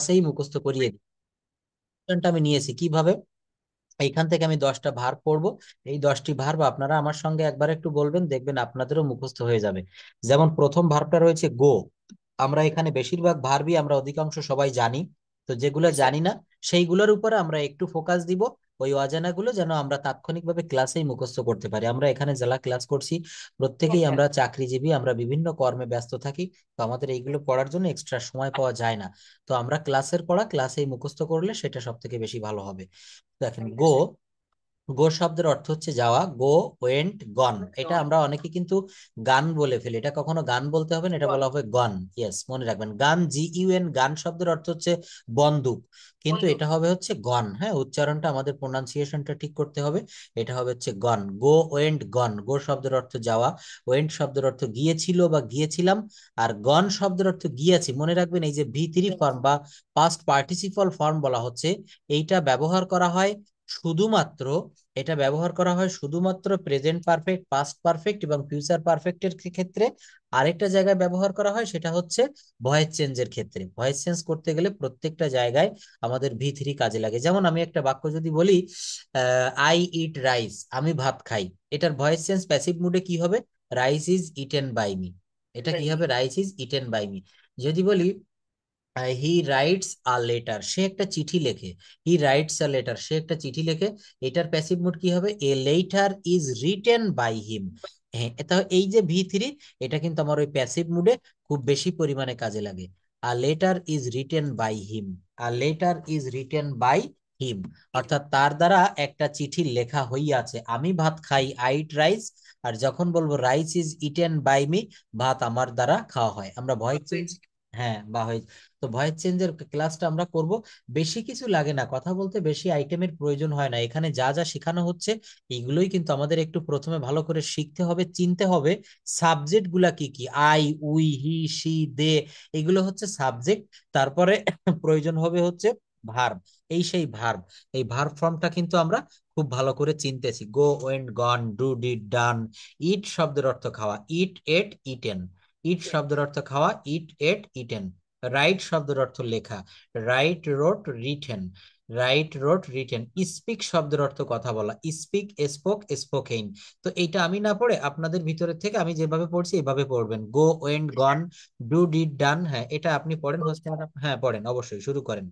সেই মুখস্থ করিয়ে দিই। আমি নিয়েছি কিভাবে, এইখান থেকে আমি 10টা ভার্ব পড়বো। এই 10টি ভার্ব আপনারা আমার সঙ্গে একবার একটু বলবেন, দেখবেন আপনাদেরও মুখস্থ হয়ে যাবে। যেমন প্রথম ভার্বটা রয়েছে গো। আমরা এখানে বেশিরভাগ ভার্বই আমরা অধিকাংশ সবাই জানি। তো যেগুলো জানি না সেইগুলোর উপরে আমরা একটু ফোকাস দিব। ওই অজানাগুলো যেন আমরা তাৎক্ষণিকভাবে ক্লাসেই মুখস্থ করতে পারি। আমরা এখানে যারা ক্লাস করছি প্রত্যেকেই আমরা চাকরিজীবী, আমরা বিভিন্ন কর্মে ব্যস্ত থাকি। তো আমাদের এইগুলো পড়ার জন্য এক্সট্রা সময় পাওয়া যায় না। তো আমরা ক্লাসের পড়া ক্লাসেই মুখস্থ করলে সেটা সব থেকে বেশি ভালো হবে। দেখেন গো, গো শব্দের অর্থ হচ্ছে যাওয়া। গো, ওয়েন্ট, গন, এটা আমরা অনেকে কিন্তু গান বলে ফেলি। এটা কখনো গান বলতে হবে না, এটা বলা হবে গন। ইয়েস, মনে রাখবেন। গান, GUN, গান শব্দের অর্থ হচ্ছে বন্দুক, কিন্তু এটা হবে হচ্ছে গন। হ্যাঁ, উচ্চারণটা আমাদের প্রোনাউন্সিয়েশনটা ঠিক করতে হবে। এটা হবে হচ্ছে গন। গো, ওয়েন্ট, গন। গো শব্দের অর্থ যাওয়া, ওয়েন্ট শব্দের অর্থ গিয়েছিল বা গিয়েছিলাম, আর গন শব্দের অর্থ গিয়েছি। মনে রাখবেন এই যে V3 ফর্ম বা পাস্ট পার্টিসিপল ফর্ম বলা হচ্ছে, এইটা ব্যবহার করা হয় শুধুমাত্র, এটা ব্যবহার করা হয় শুধুমাত্র প্রেজেন্ট পারফেক্ট, পাস্ট পারফেক্ট এবং ফিউচার পারফেক্টের ক্ষেত্রে। আরেকটা জায়গায় ব্যবহার করা হয়, সেটা হচ্ছে ভয়েস চেঞ্জের ক্ষেত্রে। ভয়েস চেঞ্জ করতে গেলে প্রত্যেকটা জায়গায় আমাদের V3 কাজে লাগে। যেমন আমি একটা বাক্য যদি বলি, আই ইট রাইস, আমি ভাত খাই, এটার ভয়েস চেঞ্জ প্যাসিভ মুডে কি হবে? Rice is eaten by me. এটা কি হবে? Rice is eaten by me. যদি বলি হি রাইটস আ লেটার, সে একটা চিঠি লেখে। হি রাইটস আ লেটার, সে একটা চিঠি লেখে। এটার প্যাসিভ মুড কি হবে? A letter is written by him. হ্যাঁ, এটা এই যে V3, এটা কিন্তু আমার ওই প্যাসিভ মুডে খুব বেশি পরিমাণে কাজে লাগে। A letter is written by him. A letter is written by him, অর্থাৎ তার দ্বারা একটা চিঠি লেখা হইয়াছে। আমি ভাত খাই, আই ইট রাইস। আর যখন বলবো rice is eaten by me, ভাত আমার দ্বারা খাওয়া হয়। আমরা ভয়েস চেঞ্জ, হ্যাঁ বা হয়। তো ভয়েস চেঞ্জের ক্লাসটা আমরা করব। বেশি কিছু লাগে না, কথা বলতে বেশি আইটেমের প্রয়োজন হয় না। এখানে যা যা শেখানো হচ্ছে এইগুলোই কিন্তু আমাদের একটু প্রথমে ভালো করে শিখতে হবে, চিনতে হবে। সাবজেক্ট গুলা কি কি? আই, উই, হি, সি, দে, এগুলো হচ্ছে সাবজেক্ট। তারপরে প্রয়োজন হবে হচ্ছে ভার্ব। এই সেই ভার্ব, এই ভার্ব ফর্মটা কিন্তু আমরা খুব ভালো করে চিনতেছি। গো, ওয়েন্ট, গন, ডু, ডিড, ডান। ইট শব্দের অর্থ খাওয়া, ইট, এট, ইটেন। ইট শব্দের অর্থ খাওয়া, ইট, এট, ইটেন। রাইট শব্দের অর্থ লেখা, right, wrote, written. Right, wrote, written. Speak শব্দের অর্থ কথা বলা, স্পিক, স্পোক, স্পোকেইন। তো এইটা আমি না পড়ে আপনাদের ভিতরের থেকে আমি যেভাবে পড়ছি এইভাবে পড়বেন। গো, ওয়েন্ট, গন, ডু, ডিড, ডান। হ্যাঁ, এটা আপনি পড়েন হোস্টে। হ্যাঁ পড়েন, অবশ্যই শুরু করেন।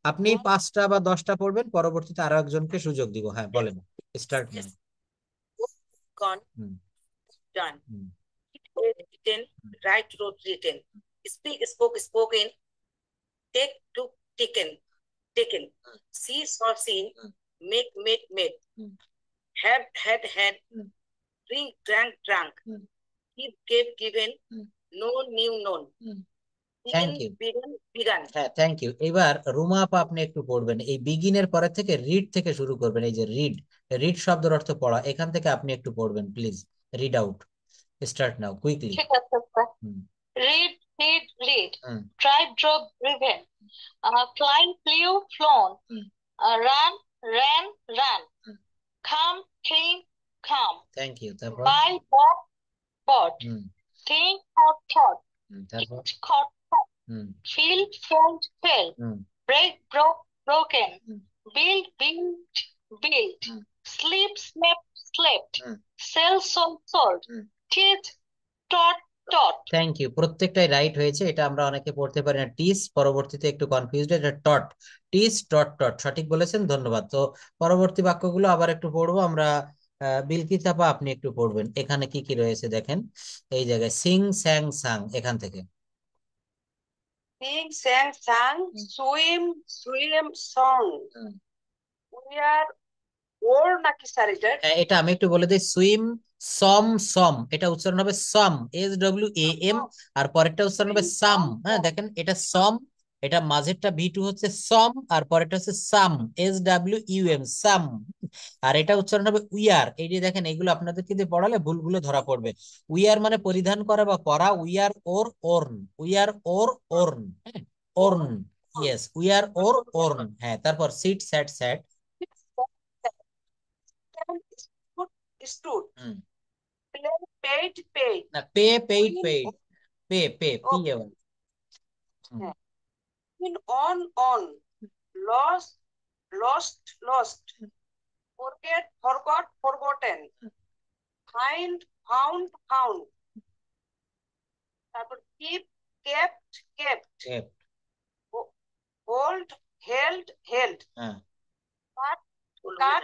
আপনি 5টা বা 10টা পড়বেন, পরবর্তীতে আরো একজনকে সুযোগ দিব। হ্যাঁ বলেন, start. Gone, hmm done. Hmm Written, write, wrote, written. Speak, spoke, spoken. Take, took, taken, taken. See, saw, seen. Make, made, made. Have, had. Drink, drank, drank. Give, gave, given. Know, knew, known. Thank Begin, you. began, began. হ্যাঁ, thank you. এবার রুমা আপা আপনি একটু পড়বেন, এই বিগিনের পরে থেকে রিড থেকে শুরু করবেন। এই যে রিড, রিড শব্দের অর্থ পড়া, এখান থেকে আপনি একটু পড়বেন please. Read out, start now quickly. ঠিক আছে sir. Read, read, read. Drive, drove, driven. Fly, flew, flown. Run, ran, ran. Come, came, come. Thank you. তারপর Buy, bought, bought. Think, thought. তারপর Eat, thought. Feel, felt, felt. Break, broke, broken. Build, built. Sleep, slept, slept. Sell, sold, sold. Teach, taught, taught. Thank you. প্রত্যেকটাই right হয়েছে। এটা আমরা অনেকে পড়তে পারি না, টিস, পরবর্তীতে একটু কনফিউজড। এটা টট, টিস, টট, টট, সঠিক বলেছেন, ধন্যবাদ। তো পরবর্তী বাক্যগুলো আবার একটু পড়বো আমরা। বিলকিস আপা আপনি একটু পড়বেন, এখানে কি কি রয়েছে দেখেন। এই জায়গায় সিং, স্যাং, সাং, এখান থেকে। Sing, sang, sang. Swim, swim, song. We are ওর নাকি স্যার এটা? এটা আমি একটু বলে দিই। সুইম, সম, সম, এটা উচ্চারণ হবে সম, SWAM। আর পরেরটা উচ্চারণ হবে সাম। হ্যাঁ দেখেন, এটা সম, এটা মাঝেরটা V2 হচ্ছে সম, আর পরেরটা হচ্ছে সাম, SWUM, সাম। আর এটা উচ্চারণ হবে উইয়ার। এই যে দেখেন, এইগুলো আপনাদেরকে দিয়ে পড়ালে ভুলগুলো ধরা পড়বে। উইয়ার মানে পরিধান করা বা পরা। Wear or worn, wear or worn, হ্যাঁ worn. Yes, wear or worn. হ্যাঁ, তারপর sit, sat, sat. Stood. Paid, paid. না, pay, paid, paid, pay, pay, পি, In on, lost, lost, forget, forgot, forgotten, find, found, তারপর keep, kept, Kept, hold, held, হ্যাঁ। cut, cut.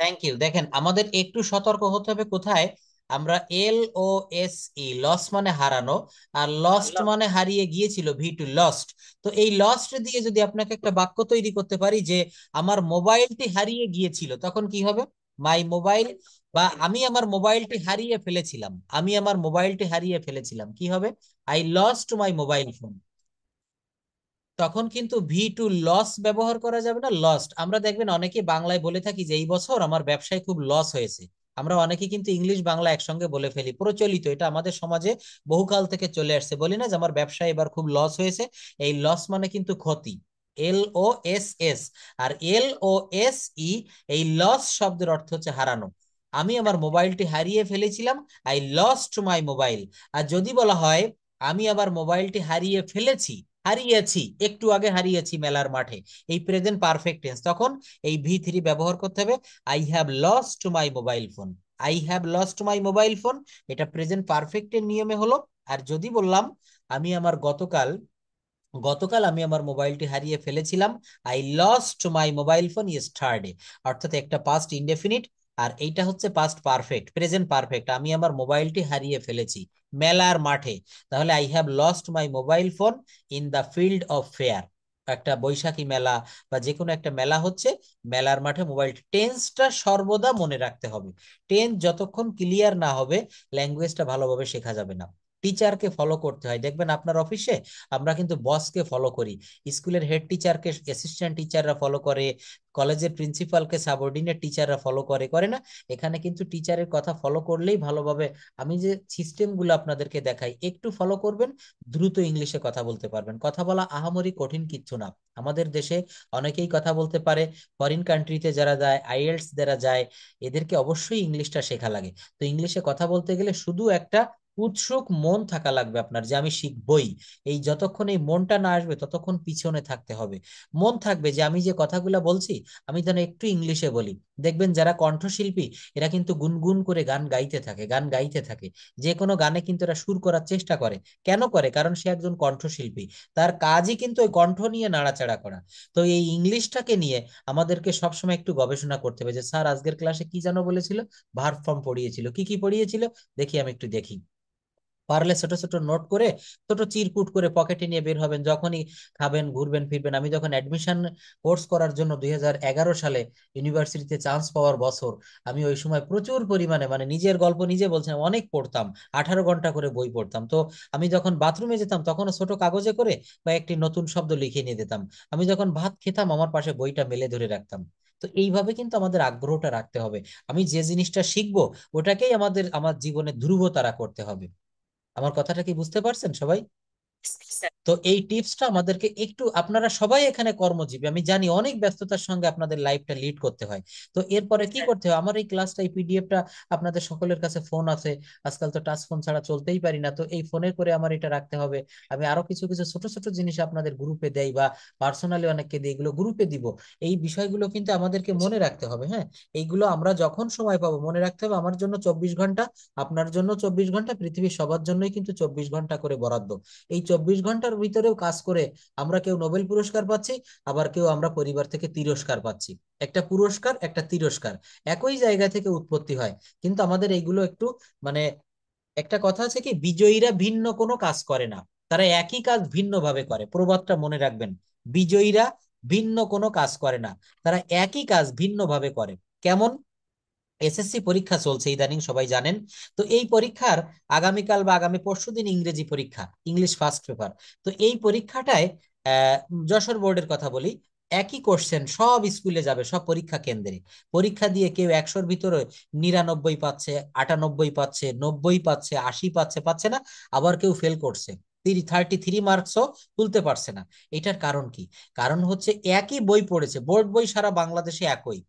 Thank you. দেখেন আমাদের একটু সতর্ক হতে হবে কোথায়। আমরা LOSE, লস মানে হারানো, আর লস্ট মানে হারিয়ে গিয়েছিল, V2 লস্ট। তো এই লস্ট দিয়ে যদি আপনাকে একটা বাক্য তৈরি করতে পারি যে আমার মোবাইলটি হারিয়ে গিয়েছিল, তখন কি হবে? মাই মোবাইল, বা আমি আমার মোবাইলটি হারিয়ে ফেলেছিলাম, আমি আমার মোবাইলটি হারিয়ে ফেলেছিলাম, কি হবে? I lost my mobile phone. তখন কিন্তু V2 লস ব্যবহার করা যাবে না, লস্ট। আমরা দেখবেন অনেকে বাংলায় বলে থাকি যে এই বছর আমার ব্যবসায় খুব লস হয়েছে। আমরা অনেকে কিন্তু ইংলিশ বাংলা একসঙ্গে বলে ফেলি, প্রচলিত, এটা আমাদের সমাজে বহুকাল থেকে চলে আসছে। বলি না যে আমার ব্যবসায় এবার খুব লস হয়েছে। এই লস মানে কিন্তু ক্ষতি, LOSS। আর LOSE, এই লস শব্দের অর্থ হচ্ছে হারানো। আমি আমার মোবাইলটি হারিয়ে ফেলেছিলাম, আই লস্ট মাই মোবাইল। আর যদি বলা হয় আমি আমার মোবাইলটি হারিয়ে ফেলেছি, হারিয়েছি, একটু আগে হারিয়েছি মেলার মাঠে, এই প্রেজেন্ট পারফেক্ট টেন্স, তখন এই V3 ব্যবহার করতে হবে, I have lost my mobile phone. I have lost my mobile phone, এটা প্রেজেন্ট পারফেক্টের নিয়মে হলো। আর যদি বললাম আমি আমার গতকাল, গতকাল আমি আমার মোবাইলটি হারিয়ে ফেলেছিলাম, I lost my mobile phone yesterday, অর্থাৎ একটা পাস্ট ইনডেফিনিট, আর এইটা হচ্ছে পাস্ট পারফেক্ট, প্রেজেন্ট পারফেক্ট, আমি আমার মোবাইলটি হারিয়ে ফেলেছি মেলার মাঠে। তাহলে I have lost my mobile phone in the field of fair. একটা বৈশাখী মেলা বা যে কোনো একটা মেলা হচ্ছে, মেলার মাঠে মোবাইল। টেন্সটা সর্বদা মনে রাখতে হবে। টেন্স যতক্ষণ ক্লিয়ার না হবে, ল্যাঙ্গুয়েজটা ভালোভাবে শেখা যাবে না। টিচারকে ফলো করতে হয়, দেখবেন আপনার অফিসে আমরা কিন্তু বসকে ফলো করি, স্কুলের হেড টিচারকে অ্যাসিস্ট্যান্ট টিচাররা ফলো করে, কলেজের প্রিন্সিপালকে সাবঅর্ডিনেট টিচাররা ফলো করে, করে না? এখানে কিন্তু টিচারের কথা ফলো করলেই ভালোভাবে, আমি যে সিস্টেমগুলো আপনাদেরকে দেখাই একটু ফলো করবেন, দ্রুত ইংলিশে কথা বলতে পারবেন। কথা বলা আহামরি কঠিন কিচ্ছু না। আমাদের দেশে অনেকেই কথা বলতে পারে, ফরেন কান্ট্রিতে যারা যায়, আইএলটিএস যারা যায়, এদেরকে অবশ্যই ইংলিশটা শেখা লাগে। তো ইংলিশে কথা বলতে গেলে শুধু একটা উৎসুক মন থাকা লাগবে আপনার, যে আমি শিখবই। এই যতক্ষণ এই মনটা না আসবে ততক্ষণ পিছনে থাকতে হবে। মন থাকবে যে আমি যে কথাগুলো বলছি, আমি যেন একটু ইংলিশে বলি। দেখবেন যারা কণ্ঠশিল্পী, এরা কিন্তু গুনগুন করে গান গাইতে থাকে, গান গাইতে থাকে। যে কোনো গানে কিন্তু এরা সুর করার চেষ্টা করে। কেন করে? কারণ সে একজন কণ্ঠশিল্পী, তার কাজই কিন্তু ওই কণ্ঠ নিয়ে নাড়াচাড়া করা। তো এই ইংলিশটাকে নিয়ে আমাদেরকে সবসময় একটু গবেষণা করতে হবে যে স্যার আজকের ক্লাসে কি যেন বলেছিল, ভার্ব ফর্ম পড়িয়েছিল, কি কি পড়িয়েছিল, দেখি আমি একটু দেখি। পারলে ছোট ছোট নোট করে, ছোট চিরকুট করে পকেটে নিয়ে বের হবেন যখনই খাবেন, ঘুরবেন ফিরবেন। আমি যখন অ্যাডমিশন কোর্স করার জন্য 2011 সালে ইউনিভার্সিটিতে চান্স পাওয়ার বছর, আমি ওই সময় প্রচুর পরিমাণে, মানে নিজের গল্প নিজে বলছিলাম, অনেক পড়তাম, 18 ঘন্টা করে বই পড়তাম। তো আমি যখন বাথরুমে যেতাম তখনও ছোট কাগজে করে কয়েকটি নতুন শব্দ লিখে নিয়ে যেতাম। আমি যখন ভাত খেতাম আমার পাশে বইটা মেলে ধরে রাখতাম। তো এইভাবে কিন্তু আমাদের আগ্রহটা রাখতে হবে। আমি যে জিনিসটা শিখবো ওটাকেই আমার জীবনে ধ্রুবতারা করতে হবে। আমার কথাটা কি বুঝতে পারছেন সবাই? তো এই টিপসটা আমাদেরকে একটু, আপনারা সবাই এখানে কর্মজীবী, আমি জানি অনেক ব্যস্ততার সঙ্গে আপনাদের লাইফটা লিড করতে হয়। তো এরপরে কি করতে হয়, আমার এই ক্লাসটা, এই পিডিএফটা, আপনাদের সকলের কাছে ফোন আছে, আজকাল তো টাচ ফোন ছাড়া চলতেই পারি না, তো এই ফোনে করে আমার এটা রাখতে হবে। আমি আরো কিছু কিছু ছোট ছোট জিনিস আপনাদের গ্রুপে দেই বা পার্সোনালি অনেককে দিই, এগুলো গ্রুপে দিব। এই বিষয়গুলো কিন্তু আমাদেরকে মনে রাখতে হবে, হ্যাঁ। এইগুলো আমরা যখন সময় পাবো মনে রাখতে হবে, আমার জন্য 24 ঘন্টা, আপনার জন্য 24 ঘন্টা, পৃথিবীর সবার জন্যই কিন্তু 24 ঘন্টা করে বরাদ্দ। এই 24 ঘন্টার ভিতরেও কাজ করে আমরা কেউ নোবেল পুরস্কার পাচ্ছি, আবার কেউ আমরা পরিবার থেকে তিরস্কার পাচ্ছি। একটা পুরস্কার, একটা তিরস্কার একই জায়গা থেকে উৎপত্তি হয়। কিন্তু আমাদের এইগুলো একটু, মানে, একটা কথা আছে কি, বিজয়ীরা ভিন্ন কোনো কাজ করে না, তারা একই কাজ ভিন্ন ভাবে করে, প্রবাদটা মনে রাখবেন। বিজয়ীরা ভিন্ন কোনো কাজ করে না, তারা একই কাজ ভিন্ন ভাবে করে। কেমন? এসএসসি পরীক্ষা চলছে ইদানিং, সবাই জানেন। তো এই পরীক্ষার আগামীকাল বা আগামী পরশুদিন ইংরেজি পরীক্ষা, ইংলিশ ফার্স্ট পেপার। তো এই পরীক্ষাটায় আহ, যশোর বোর্ডের কথা বলি, একই কোশ্চেন সব স্কুলে যাবে, সব পরীক্ষা কেন্দ্রে। পরীক্ষা দিয়ে কেউ 100-র ভিতরে 99 পাচ্ছে, 98 পাচ্ছে, 90 পাচ্ছে, 80 পাচ্ছে, পাচ্ছে না। আবার কেউ ফেল করছে, 33 মার্কসও তুলতে পারছে না। এটার কারণ কি? কারণ হচ্ছে একই বই পড়েছে, বোর্ড বই সারা বাংলাদেশে একই।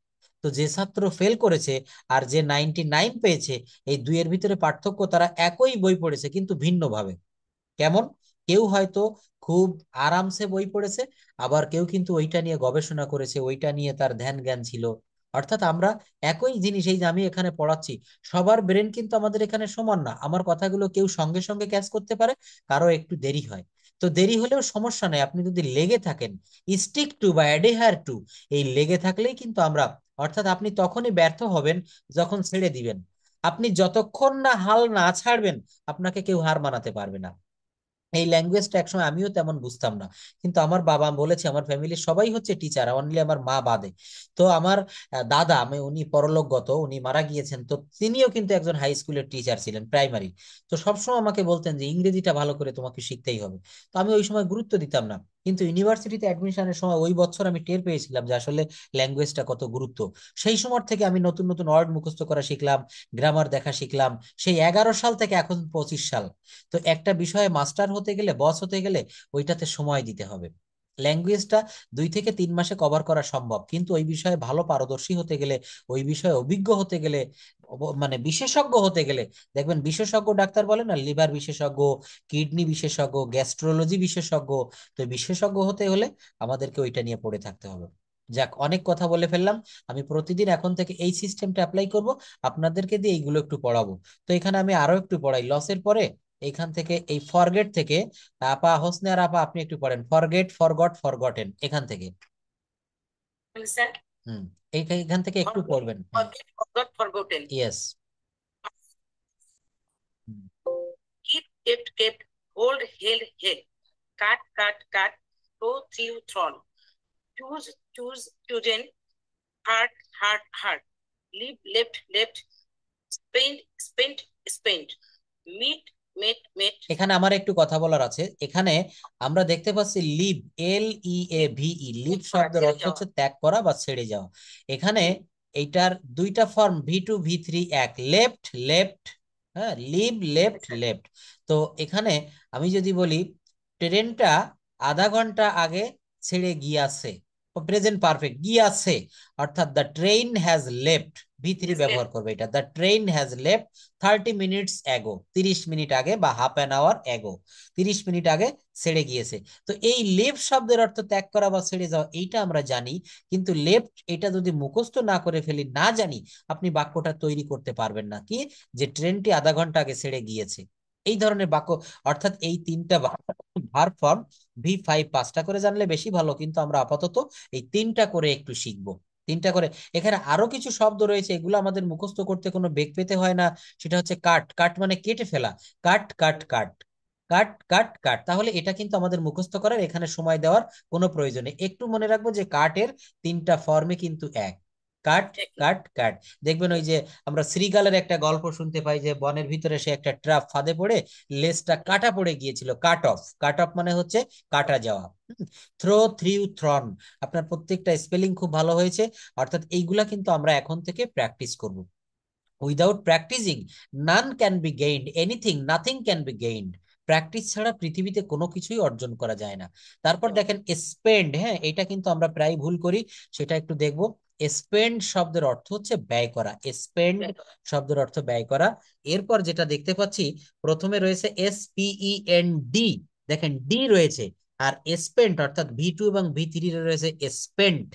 তো যে ছাত্র ফেল করেছে আর যে 99 পেয়েছে, এই দুইয়ের ভিতরে পার্থক্য, তারা একই বই পড়েছে কিন্তু ভিন্নভাবে। কেমন? কেউ হয়তো খুব আরামসে বই পড়েছে, আবার কেউ কিন্তু ওইটা নিয়ে গবেষণা করেছে, ওইটা নিয়ে তার ধ্যান জ্ঞান ছিল। অর্থাৎ আমরা একই জিনিস, এই যে আমি এখানে পড়াচ্ছি, সবার ব্রেন কিন্তু আমাদের এখানে সমান না। আমার কথাগুলো কেউ সঙ্গে সঙ্গে ক্যাচ করতে পারে, কারো একটু দেরি হয়। তো দেরি হলেও সমস্যা নেই, আপনি যদি লেগে থাকেন, স্টিক টু বা অ্যাডেহার টু, এই লেগে থাকলেই কিন্তু আমরা, অর্থাৎ আপনি তখনই ব্যর্থ হবেন যখন ছেড়ে দিবেন। আপনি যতক্ষণ না হাল না ছাড়বেন, আপনাকে কেউ হার মানাতে পারবে না। এই ল্যাঙ্গুয়েজটা একসময় আমিও তেমন বুঝতাম না, কিন্তু আমার বাবা বলেছে, আমার ফ্যামিলির সবাই হচ্ছে টিচার, অনলি আমার মা বাদে। তো আমার দাদা, আমি, উনি পরলোকগত, উনি মারা গিয়েছেন, তো তিনিও কিন্তু একজন হাই স্কুলের টিচার ছিলেন, প্রাইমারি। তো সবসময় আমাকে বলতেন যে ইংরেজিটা ভালো করে তোমাকে শিখতেই হবে। তো আমি ওই সময় গুরুত্ব দিতাম না, কিন্তু ইউনিভার্সিটিতে অ্যাডমিশনের সময় ওই বছর আমি টের পেয়েছিলাম যে আসলে ল্যাঙ্গুয়েজটা কত গুরুত্ব। সেই সময় থেকে আমি নতুন নতুন ওয়ার্ড মুখস্থ করা শিখলাম, গ্রামার দেখা শিখলাম। সেই 11 সাল থেকে এখন 25 সাল। তো একটা বিষয়ে মাস্টার হতে গেলে, বস হতে গেলে, ওইটাতে সময় দিতে হবে। ল্যাঙ্গুয়েজটা 2 থেকে 3 মাসে কভার করা সম্ভব, কিন্তু ওই বিষয়ে ভালো পারদর্শী হতে গেলে, ওই বিষয়ে অভিজ্ঞ হতে গেলে, মানে বিশেষজ্ঞ হতে গেলে, দেখবেন বিশেষজ্ঞ ডাক্তার বলে না, লিভার বিশেষজ্ঞ, কিডনি বিশেষজ্ঞ, গ্যাস্ট্রোলজি বিশেষজ্ঞ। তো বিশেষজ্ঞ হতে হলে আমাদেরকে ওইটা নিয়ে পড়ে থাকতে হবে। যাক, অনেক কথা বলে ফেললাম। আমি প্রতিদিন এখন থেকে এই সিস্টেমটা অ্যাপ্লাই করব, আপনাদেরকে দিয়ে এইগুলো একটু পড়াবো। তো এখানে আমি আরো একটু পড়াই লসের পরে। এইখান থেকে এই ফরগেট থেকে, আপা হোসনে আর আপা আপনি একটু পড়েন, ফরগেট, ফরগট, ফরগটেন, এখান থেকে। Understand? হুম, এইখান থেকে একটু পড়বেন, হ্যাঁ। Forget, forgot, forgotten. Yes. Keep, kept, kept, hold, held, held. Cut, cut, cut. Throw, threw, thrown. Choose, choose, chosen. Heart, heart, heart. Leave, left, left. Spent, spent, spent. Meet, met, met. এখানে আমার একটু কথা বলার আছে। এখানে আমরা দেখতে পাচ্ছি লিভ, LEAVE, লিভ শব্দের ছেড়ে অর্থ যাওয়া। হচ্ছে ত্যাগ করা বা ছেড়ে যাওয়া। এখানে এইটার দুইটা ফর্ম, V2 V3 এক, লেফট লেফট, হ্যাঁ, লিভ লেফট লেফট। তো এখানে আমি যদি বলি ট্রেনটা আধা ঘন্টা আগে ছেড়ে গিয়াছে, প্রেজেন্ট পারফেক্ট, গিয়াছে, অর্থাৎ the train has left, V3 Yes, ব্যবহার left. করবে এটা, the train has left 30 minutes ago, 30 minute আগে বা ½ অ্যান আওয়ার অ্যাগো, 30 মিনিট আগে ছেড়ে গিয়েছে। তো এই লেফট শব্দের অর্থ ত্যাগ করা বা ছেড়ে যাওয়া, এইটা আমরা জানি, কিন্তু লেফট এটা যদি মুখস্থ না করে ফেলি, না জানি, আপনি বাক্যটা তৈরি করতে পারবেন না। কি, যে ট্রেনটি আধা ঘন্টা আগে ছেড়ে গিয়েছে, এই ধরনের বাক্য। অর্থাৎ এই তিনটা ভার্ব ফর্ম, V5 5টা করে জানলে বেশি ভালো, কিন্তু আমরা আপাতত এই তিনটা করে একটু শিখবো, তিনটা করে। এখানে আরো কিছু শব্দ রয়েছে, এগুলো আমাদের মুখস্থ করতে কোনো বেগ পেতে হয় না। সেটা হচ্ছে কাট, কাট মানে কেটে ফেলা, কাট কাট কাট, কাট কাট কাট। তাহলে এটা কিন্তু আমাদের মুখস্থ করার, এখানে সময় দেওয়ার কোনো প্রয়োজন নেই। একটু মনে রাখবো যে কাটের তিনটা ফর্মে কিন্তু এক, কাট কাট কাট। দেখবেন ওই যে আমরা শ্রীগালের একটা গল্প শুনতে পাই, যে বনের ভিতরে সে একটা ট্রাপ ফাঁদে পড়ে লেজটা কাটা পড়ে গিয়েছিল, কাট অফ, কাট অফ মানে হচ্ছে কাটা যাওয়া। থ্রো, থ্রিউ, থ্রন, আপনার প্রত্যেকটা স্পেলিং খুব ভালো হয়েছে। অর্থাৎ এইগুলা কিন্তু আমরা এখন থেকে প্র্যাকটিস করব। Without practising none can be gained, anything, nothing can be gained. Practice ছাড়া পৃথিবীতে কোনো কিছুই অর্জন করা যায় না। তারপর দেখেন স্পেন্ড, হ্যাঁ, এটা কিন্তু আমরা প্রায় ভুল করি, সেটা একটু দেখবো। স্পেন্ড শব্দের অর্থ হচ্ছে ব্যয় করা, স্পেন্ড শব্দের অর্থ ব্যয় করা। এরপর যেটা দেখতে পাচ্ছি, প্রথমে রয়েছে SPEND, দেখেন ডি রয়েছে, আর স্পেন্ট অর্থাৎ V2 এবং V3 রয়েছে স্পেন্ট,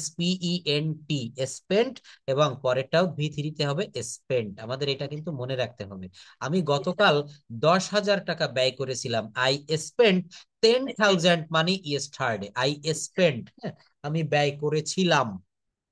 SPENT, স্পেন্ট, এবং পরেরটাও V3 তে হবে স্পেন্ট। আমাদের এটা কিন্তু মনে রাখতে হবে। আমি গতকাল 10,000 টাকা ব্যয় করেছিলাম, I spent 10,000 money yesterday, I spent, আমি ব্যয় করেছিলাম।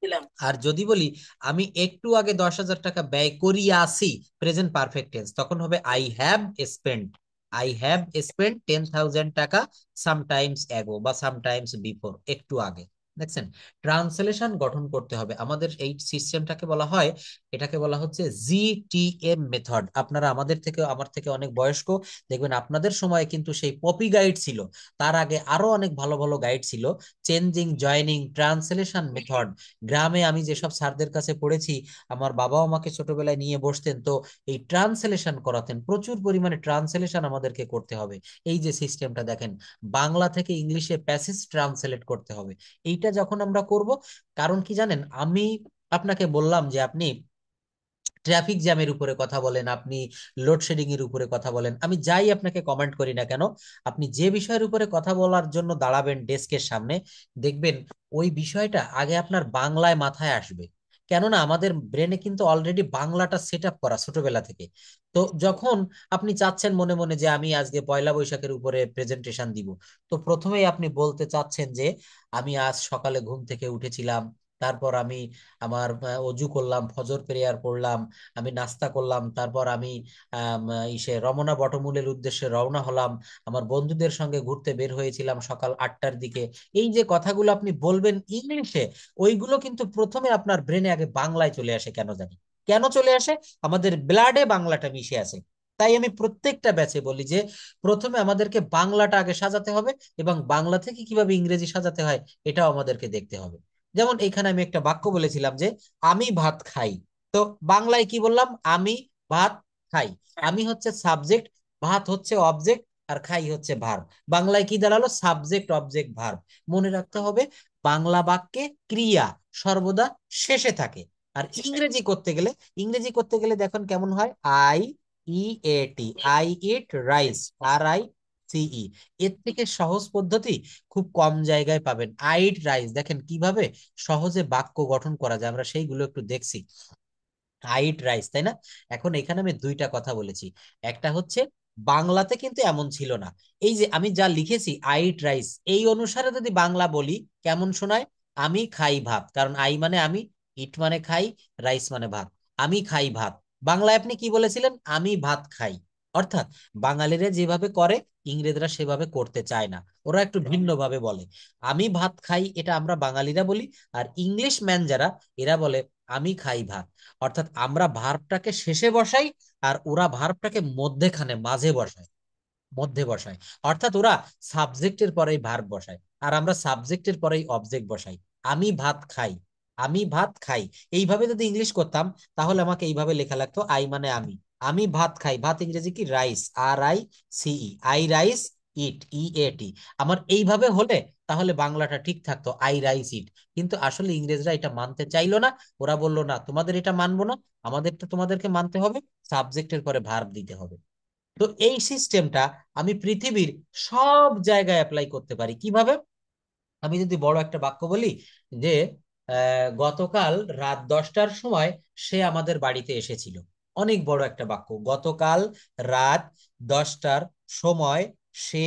দিলাম। আর যদি বলি আমি একটু আগে 10,000 টাকা ব্যয় করিয়াছি, প্রেজেন্ট পারফেক্ট টেন্স, তখন হবে I have spent, I have spent 10,000 টাকা সামটাইমস অ্যাগো বা সামটাইমস বিফোর, একটু আগে। দেখছেন, ট্রান্সলেশন গঠন করতে হবে আমাদের, এই সিস্টেমটাকে বলা হয়, এটাকে বলা হচ্ছে GTM মেথড। আপনারা আমাদের থেকে, আমার থেকে অনেক বয়স্ক, দেখবেন আপনাদের সময় কিন্তু সেই পপি গাইড ছিল, তার আগে আরো অনেক ভালো ভালো গাইড ছিল, চেঞ্জিং, জয়নিং, ট্রান্সলেশন মেথড। গ্রামে আমি যেসব স্যারদের কাছে পড়েছি, আমার বাবাও আমাকে ছোটবেলায় নিয়ে বসতেন, তো এই ট্রান্সলেশন করাতেন, প্রচুর পরিমাণে ট্রান্সলেশন আমাদেরকে করতে হবে। এই যে সিস্টেমটা দেখেন, বাংলা থেকে ইংলিশে প্যাসেজ ট্রান্সলেট করতে হবে। এইটা যখন আমরা করব, কারণ কি জানেন, আমি আপনাকে বললাম যে আপনি ট্রাফিক জ্যামের উপরে কথা বলেন, আপনি লোডশেডিং এর উপরে কথা বলেন, আমি যাই আপনাকে কমেন্ট করি না কেন, আপনি যে বিষয়ের উপরে কথা বলার জন্য দাঁড়াবেন ডেস্কের সামনে, দেখবেন ওই বিষয়টা আগে আপনার বাংলায় মাথায় আসবে। কেননা আমাদের ব্রেনে কিন্তু অলরেডি বাংলাটা সেট আপ করা ছোটবেলা থেকে। তো যখন আপনি চাচ্ছেন মনে মনে যে আমি আজকে পয়লা বৈশাখের উপরে প্রেজেন্টেশন দিব, তো প্রথমেই আপনি বলতে চাচ্ছেন যে আমি আজ সকালে ঘুম থেকে উঠেছিলাম, তারপর আমি আমার অজু করলাম, ফজর প্রেয়ার পড়লাম, আমি নাস্তা করলাম, তারপর আমি ইসে রমনা বটমূলের উদ্দেশ্যে রওনা হলাম, আমার বন্ধুদের সঙ্গে ঘুরতে বের হয়েছিলাম সকাল 8টার দিকে। এই যে কথাগুলো আপনি বলবেন ইংলিশে, ওইগুলো কিন্তু প্রথমে আপনার ব্রেনে আগে বাংলায় চলে আসে, কেন জানি কেন চলে আসে, আমাদের ব্লাডে বাংলাটা মিশে আছে। তাই আমি প্রত্যেকটা ব্যাচে বলি যে প্রথমে আমাদেরকে বাংলাটা আগে সাজাতে হবে, এবং বাংলা থেকে কিভাবে ইংরেজি সাজাতে হয় এটাও আমাদেরকে দেখতে হবে। যেমন এখানে আমি একটা বাক্য বলেছিলাম যে আমি ভাত খাই, তো বাংলায় কি বললাম, আমি ভাত খাই। আমি হচ্ছে সাবজেক্ট, ভাত হচ্ছে অবজেক্ট, আর খাই হচ্ছে ভার্ব। বাংলায় কি দাঁড়ালো, সাবজেক্ট অবজেক্ট ভার্ব। মনে রাখতে হবে বাংলা বাক্যে ক্রিয়া সর্বদা শেষে থাকে। আর ইংরেজি করতে গেলে দেখুন কেমন হয়, I E A T, I eat rice, আর আই সিই। এর থেকে সহজ পদ্ধতি খুব কম জায়গায় পাবেন। আই ইট রাইস, দেখেন কিভাবে সহজে বাক্য গঠন করা যায়, আমরা সেইগুলো একটু দেখছি। হাইট রাইস, তাই না? এখন এখানে আমি দুইটা কথা বলেছি, একটা হচ্ছে বাংলাতে কিন্তু এমন ছিল না। এই যে আমি যা লিখেছি আইট রাইস, এই অনুসারে যদি বাংলা বলি কেমন শোনায়, আমি খাই ভাত, কারণ আই মানে আমি, ইট মানে খাই, রাইস মানে ভাত। আমি খাই ভাত। বাংলায় আপনি কি বলেছিলেন, আমি ভাত খাই। অর্থাৎ বাঙালিরা যেভাবে করে ইংরেজরা সেভাবে করতে চায় না, ওরা একটু ভিন্ন ভাবে বলে। আমি ভাত খাই এটা আমরা বাঙালিরা বলি, আর ইংলিশ ম্যান যারা, এরা বলে আমি খাই ভাত। অর্থাৎ আমরা ভার্বটাকে শেষে বসাই, আর ওরা ভার্বটাকে মধ্যেখানে মাঝে বসায়, মধ্যে বসায়। অর্থাৎ ওরা সাবজেক্টের পরেই ভার্ব বসায়, আর আমরা সাবজেক্টের পরেই অবজেক্ট বসাই। আমি ভাত খাই, আমি ভাত খাই। এইভাবে যদি ইংলিশ করতাম তাহলে আমাকে এইভাবে লেখা লাগতো, আই মানে আমি, আমি ভাত খাই, ভাত ইংরেজি কি, রাইস, আর I see, I rice eat, E A T. আমার এইভাবে হলে তাহলে বাংলাটা ঠিক থাকতো, আই রাইস ইট। কিন্তু আসলে ইংরেজরা এটা মানতে চাইলো না। ওরা বললো না, তোমাদের এটা মানবো না, আমাদেরটা তোমাদেরকে মানতে হবে, সাবজেক্টের পরে ভার্ব দিতে হবে। তো এই সিস্টেমটা আমি পৃথিবীর সব জায়গায় অ্যাপ্লাই করতে পারি। কিভাবে? আমি যদি বড় একটা বাক্য বলি যে গতকাল রাত 10টার সময় সে আমাদের বাড়িতে এসেছিল, অনেক বড় একটা বাক্য, গতকাল রাত 10টার সময় সে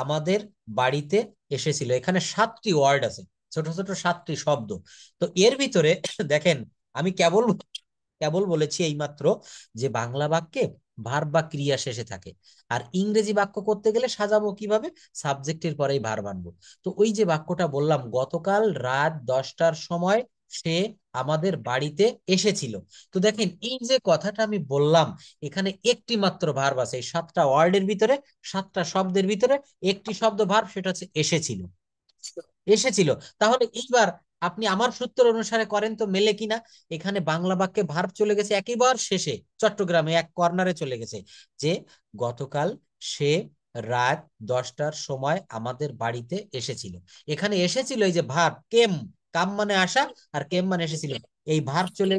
আমাদের বাড়িতে এসেছিল। এখানে 7টি ওয়ার্ড আছে, ছোট ছোট 7টি শব্দ। তো এর ভিতরে দেখেন, আমি কেবল কেবল বলেছি এইমাত্র যে বাংলা বাক্যে ভার্ব বা ক্রিয়া শেষে থাকে, আর ইংরেজি বাক্য করতে গেলে সাজাবো কিভাবে, সাবজেক্টের পরেই ভার্ব আনবো। তো ওই যে বাক্যটা বললাম, গতকাল রাত 10টার সময় সে আমাদের বাড়িতে এসেছিল। তো দেখেন এই যে কথাটা আমি বললাম, এখানে একটি মাত্র ভার্ব আছে এই 7টা ওয়ার্ডের ভিতরে, 7টা শব্দের ভিতরে একটি শব্দ ভার্ব, সেটা হচ্ছে এসেছিল, এসেছিল। তাহলে এইবার আপনি আমার সূত্র অনুসারে করেন তো মেলে কিনা। এখানে বাংলা বাক্যে ভার্ব চলে গেছে একেবারে শেষে, চট্টগ্রামে এক কর্নারে চলে গেছে, যে গতকাল সে রাত 10টার সময় আমাদের বাড়িতে এসেছিল। এখানে এসেছিল, এই যে ভার্ব কেম, কাম মানে আসা, আর কেম মানে এসেছিল। এই ভার্ব চলে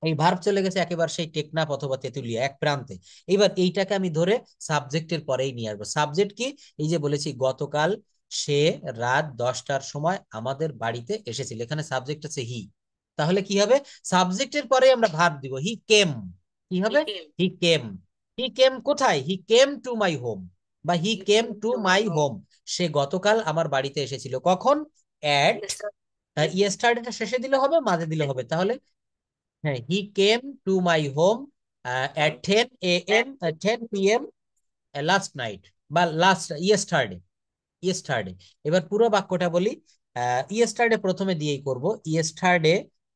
এই ভার্ব চলে গেছে একেবারে সেই টেকনাফ অথবা তেতুলিয়া এক প্রান্তে। এবার এইটাকে আমি ধরে সাবজেক্টের পরেই নিয়ে আসবো। সাবজেক্ট কি, এই যে বলেছি গতকাল সে রাত 10টার সময় আমাদের বাড়িতে এসেছিল, এখানে সাবজেক্ট আছে হি। তাহলে কি হবে, সাবজেক্টের পরে আমরা ভার্ব দিব, হি কেম। কি হবে, হি কেম। হি কেম কোথায়, হি কেম টু মাই হোম, বা হি কেম টু মাই হোম। সে গতকাল আমার বাড়িতে এসেছিল, কখন, এট, ইয়েস্টারডেটা শেষে দিলে হবে, মাঝে দিলে হবে। তাহলে হ্যাঁ, he came to my home at 10 a.m. 10 p.m. Last night, বা লাস্ট ইয়েস্টারডে, ইয়েস্টারডে। এবার পুরো বাক্যটা বলি, ইয়েস্টারডে প্রথমে দিয়েই করব, yesterday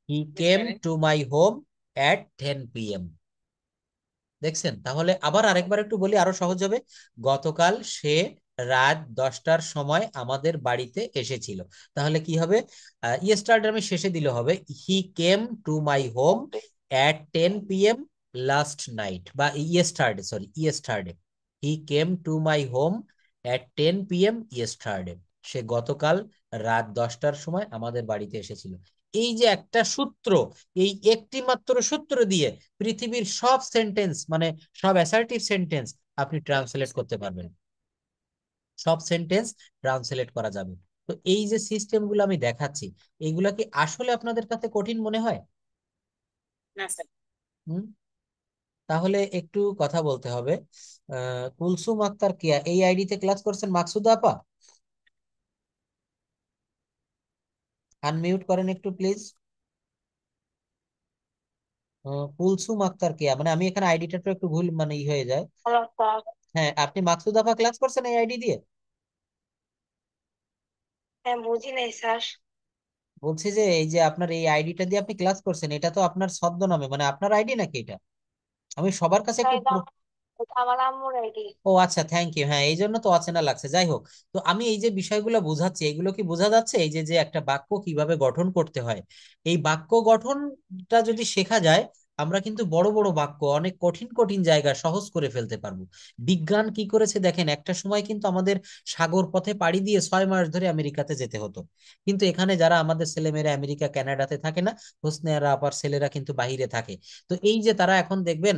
he came to my home at 10 p.m. দেখছেন? তাহলে আবার আরেকবার একটু বলি, আরো সহজ হবে। গতকাল সে রাত 10টার সময় আমাদের বাড়িতে এসেছিল। তাহলে কি হবে, ইয়েস্টারডে আমি শেষে দিলে হবে, he came to my home at 10 p.m. Last night, বা yesterday, sorry yesterday, he came to my home at 10 p.m. Yesterday. সে গতকাল রাত 10টার সময় আমাদের বাড়িতে এসেছিল। এই যে একটা সূত্র, এই একটি মাত্র সূত্র দিয়ে পৃথিবীর সব সেন্টেন্স, মানে সব অ্যাসার্টিভ সেন্টেন্স আপনি ট্রান্সলেট করতে পারবেন, সব সেন্টেন্স ট্রান্সলেট করা যাবে। তো এই যে সিস্টেম গুলো আমি দেখাচ্ছি, এইগুলা কি আসলে আপনাদের কাছে কঠিন মনে হয়? না স্যার। হুম। তাহলে একটু কথা বলতে হবে। কুলসুম আক্তার কিয়া এই আইডিতে ক্লাস করছেন মাকসুদা আপা? আনমিউট করেন একটু প্লিজ। কুলসুম আক্তার কিয়া, মানে আমি এখানে আইডিটা তো একটু ভুল মানে ই হয়ে যায়। Hello sir. হ্যাঁ, আপনি মাকসুদা আপা ক্লাস করছেন এই আইডি দিয়ে? হ্যাঁ, বুঝি নাই স্যার। বলছি যে এই যে আপনার এই আইডিটা দিয়ে আপনি ক্লাস করছেন, এটা তো আপনার ছদ্মনামে, মানে আপনার আইডি নাকি এটা? আমি সবার কাছে স্যার একটু এটা আমার আম্মুর আইডি। ও আচ্ছা, থ্যাংক ইউ। হ্যাঁ, এই জন্য তো অচেনা লাগছে। যাই হোক, তো আমি এই যে বিষয়গুলো বোঝাচ্ছি, এগুলো কি বোঝা যাচ্ছে এই যে যে একটা বাক্য কিভাবে গঠন করতে হয়? এই বাক্য গঠনটা যদি শেখা যায়, আমরা কিন্তু বড় বড় বাক্য অনেক কঠিন কঠিন জায়গা সহজ করে ফেলতে পারবো। বিজ্ঞান কি করেছে দেখেন, একটা সময় কিন্তু আমাদের সাগর পথে পাড়ি দিয়ে 6 মাস ধরে আমেরিকাতে যেতে হতো, কিন্তু এখানে যারা আমাদের ছেলেমেয়েরা আমেরিকা কানাডাতে থাকে না, হোসনেয়ারা আপার ছেলেরা কিন্তু বাইরে থাকে। তো এই যে তারা এখন দেখবেন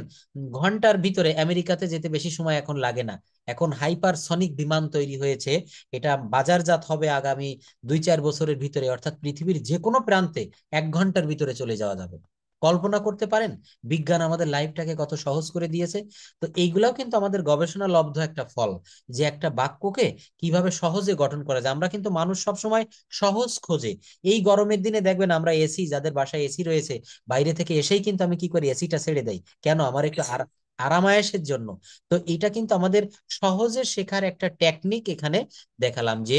ঘন্টার ভিতরে আমেরিকাতে যেতে বেশি সময় এখন লাগে না। এখন হাইপারসনিক বিমান তৈরি হয়েছে, এটা বাজারজাত হবে আগামী 2-4 বছরের ভিতরে, অর্থাৎ পৃথিবীর যে কোনো প্রান্তে 1 ঘন্টার ভিতরে চলে যাওয়া যাবে। কল্পনা করতে পারেন বিজ্ঞান আমাদের লাইফটাকে কত সহজ করে দিয়েছে? তো এইগুলাও কিন্তু আমাদের গবেষণা লব্ধ একটা ফল, যে একটা বাক্যকে কিভাবে সহজে গঠন করা যায়। আমরা কিন্তু মানুষ সব সময় সহজ খোঁজে। এই গরমের দিনে দেখবেন আমরা এসি, যাদের বাসায় এসি রয়েছে, বাইরে থেকে এসেই কিন্তু আমি কি করি, এসিটা ছেড়ে দেই, কেন? আমার একটু আরামায়েশের জন্য। তো এটা কিন্তু আমাদের সহজে শেখার একটা টেকনিক এখানে দেখালাম, যে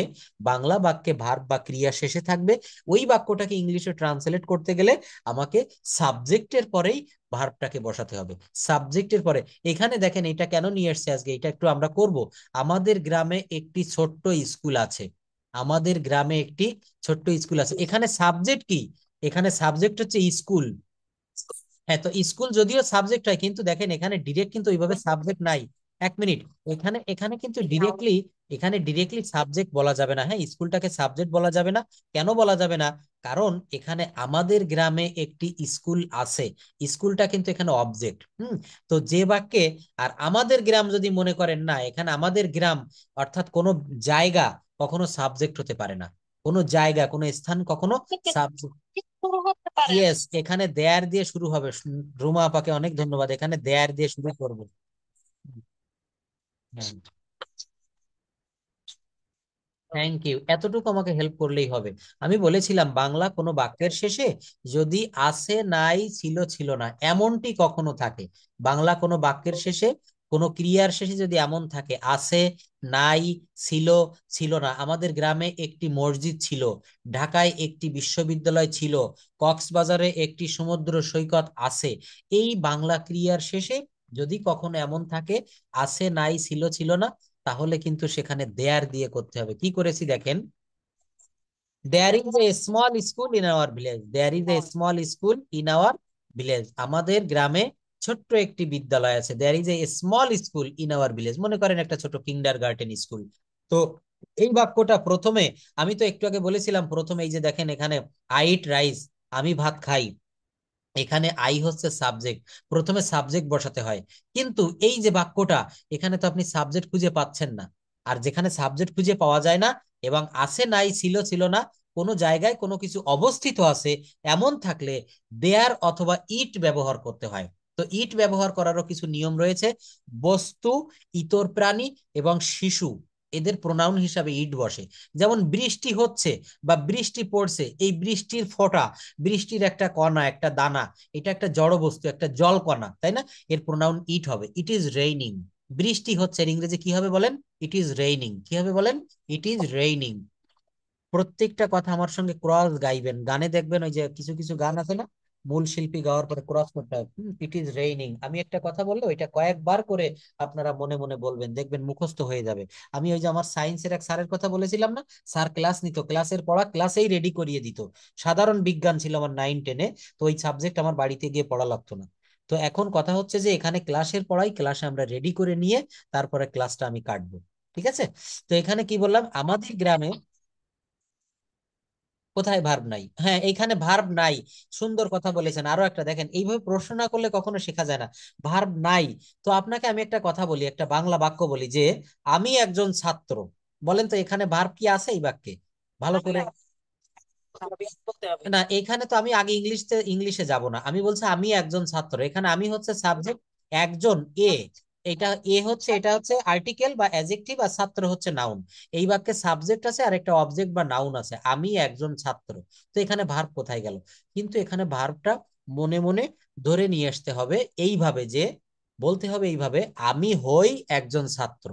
বাংলা বাক্যে ভার্ব বা ক্রিয়া শেষে থাকবে, ওই বাক্যটাকে ইংলিশে ট্রান্সলেট করতে গেলে আমাকে সাবজেক্টের পরেই ভার্বটাকে বসাতে হবে, সাবজেক্টের পরে। এখানে দেখেন এটা কেন নিয়ে এসছে আজকে, এটা একটু আমরা করব। আমাদের গ্রামে একটি ছোট্ট স্কুল আছে, আমাদের গ্রামে একটি ছোট্ট স্কুল আছে, এখানে সাবজেক্ট কি? এখানে সাবজেক্ট হচ্ছে স্কুল। হ্যাঁ, তো স্কুল যদিও সাবজেক্ট হয়, কিন্তু দেখেন এখানে ডিরেক্ট কিন্তু ওইভাবে সাবজেক্ট নাই। 1 মিনিট। এখানে এখানে কিন্তু ডিরেক্টলি, এখানে ডিরেক্টলি সাবজেক্ট বলা যাবে না। হ্যাঁ, স্কুলটাকে সাবজেক্ট বলা যাবে না। কেন বলা যাবে না? কারণ এখানে আমাদের গ্রামে একটি স্কুল আছে, স্কুলটা কিন্তু এখানে অবজেক্ট। তো যে বাক্যে আর আমাদের গ্রাম যদি মনে করেন, না এখানে আমাদের গ্রাম অর্থাৎ কোনো জায়গা কখনো সাবজেক্ট হতে পারে না, কোনো জায়গা কোনো স্থান কখনো সাবজেক্ট। শুরু করতে পারেন। ইয়েস, এখানে দেয়ার দিয়ে শুরু হবে। রুমা আপাকে অনেক ধন্যবাদ, এখানে দেয়ার দিয়ে শুরু করবো। হ্যাঁ, থ্যাংক ইউ, এতটুকু আমাকে হেল্প করলেই হবে। আমি বলেছিলাম বাংলা কোনো বাক্যের শেষে যদি আছে নাই ছিল ছিল না এমনটি কখনো থাকে, বাংলা কোনো বাক্যের শেষে কোনো ক্রিয়ার শেষে যদি এমন থাকে আছে নাই ছিল ছিল না, আমাদের গ্রামে একটি মসজিদ ছিল, ঢাকায় একটি বিশ্ববিদ্যালয় ছিল, কক্সবাজারে একটি সমুদ্র সৈকত আছে, এই বাংলা ক্রিয়ার শেষে যদি কখনো এমন থাকে আছে নাই ছিল ছিল না, তাহলে কিন্তু সেখানে দেয়ার দিয়ে করতে হবে। কি করেছি দেখেন, there is a small school in our village, there is a small school in our village, আমাদের গ্রামে ছোট্ট একটি বিদ্যালয় আছে, there is a small school in our village, মনে করেন একটা ছোট কিন্ডার গার্ডেন স্কুল। তো এই বাক্যটা প্রথমে, আমি তো একটু আগে বলেছিলাম প্রথমে এই যে দেখেন এখানে আই ইট রাইস, আমি ভাত খাই, এখানে আই হচ্ছে সাবজেক্ট, প্রথমে সাবজেক্ট বসাতে হয়। কিন্তু এই যে বাক্যটা, এখানে তো আপনি সাবজেক্ট খুঁজে পাচ্ছেন না। আর যেখানে সাবজেক্ট খুঁজে পাওয়া যায় না এবং আছে নাই ছিল ছিল না, কোনো জায়গায় কোনো কিছু অবস্থিত আছে এমন থাকলে দেয়ার অথবা ইট ব্যবহার করতে হয়। তো ইট ব্যবহার করারও কিছু নিয়ম রয়েছে। বস্তু, ইতর প্রাণী এবং শিশু, এদের প্রোনাউন হিসাবে ইট বসে। যেমন বৃষ্টি হচ্ছে বা বৃষ্টি পড়ছে, এই বৃষ্টির ফোঁটা, বৃষ্টির একটা কণা একটা দানা, এটা একটা জড় বস্তু, একটা জল কণা, তাই না? এর প্রোনাউন ইট হবে, ইট ইজ রেইনিং। বৃষ্টি হচ্ছে, এর ইংরেজি কি হবে বলেন? It is raining. কি হবে বলেন? It is raining. প্রত্যেকটা কথা আমার সঙ্গে ক্রস গাইবেন, গানে দেখবেন ওই যে কিছু কিছু গান আছে না, মূল শিল্পী গাওয়ার পরে ক্রস করতে হয়। ইট ইজ রেইনিং, আমি একটা কথা বললে ওইটা কয়েকবার করে আপনারা মনে মনে বলবেন, দেখবেন মুখস্থ হয়ে যাবে। আমি ওই যে আমার সায়েন্সের এক স্যারের কথা বলেছিলাম না, স্যার ক্লাস নিত, ক্লাসের পড়া ক্লাসেই রেডি করিয়ে দিত। সাধারণ বিজ্ঞান ছিল আমার 9-10-এ, তো ওই সাবজেক্ট আমার বাড়িতে গিয়ে পড়া লাগতো না। তো এখন কথা হচ্ছে যে এখানে ক্লাসের পড়াই ক্লাসে আমরা রেডি করে নিয়ে তারপরে ক্লাসটা আমি কাটবো। ঠিক আছে? তো এখানে কি বললাম, আমাদের গ্রামে কোথায় ভার্ব নাই? হ্যাঁ, এইখানে ভার্ব নাই। সুন্দর কথা বলেছেন। আরো একটা দেখেন, এইভাবে প্রশ্ন না করলে কখনো শেখা যায় না। ভার্ব নাই। তো আপনাকে আমি একটা কথা বলি, একটা বাংলা বাক্য বলি যে আমি একজন ছাত্র। বলেন তো এখানে ভার্ব কি আছে এই বাক্যে? ভালো করে। বলতে হবে। না, এখানে তো আমি আগে ইংলিশে যাব না, আমি বলছি আমি একজন ছাত্র। এখানে আমি হচ্ছে সাবজেক্ট, একজন এ, এটা এ হচ্ছে, এটা হচ্ছে আর্টিকেল বা অ্যাডজেক্টিভ, আর ছাত্র হচ্ছে নাউন। এই বাক্যে সাবজেক্ট আছে আর একটা অবজেক্ট বা নাউন আছে, আমি একজন ছাত্র। তো এখানে ভার্ব কোথায় গেল? কিন্তু এখানে ভার্বটা মনে মনে ধরে নিয়ে আসতে হবে এইভাবে যে, বলতে হবে এইভাবে, আমি হই একজন ছাত্র।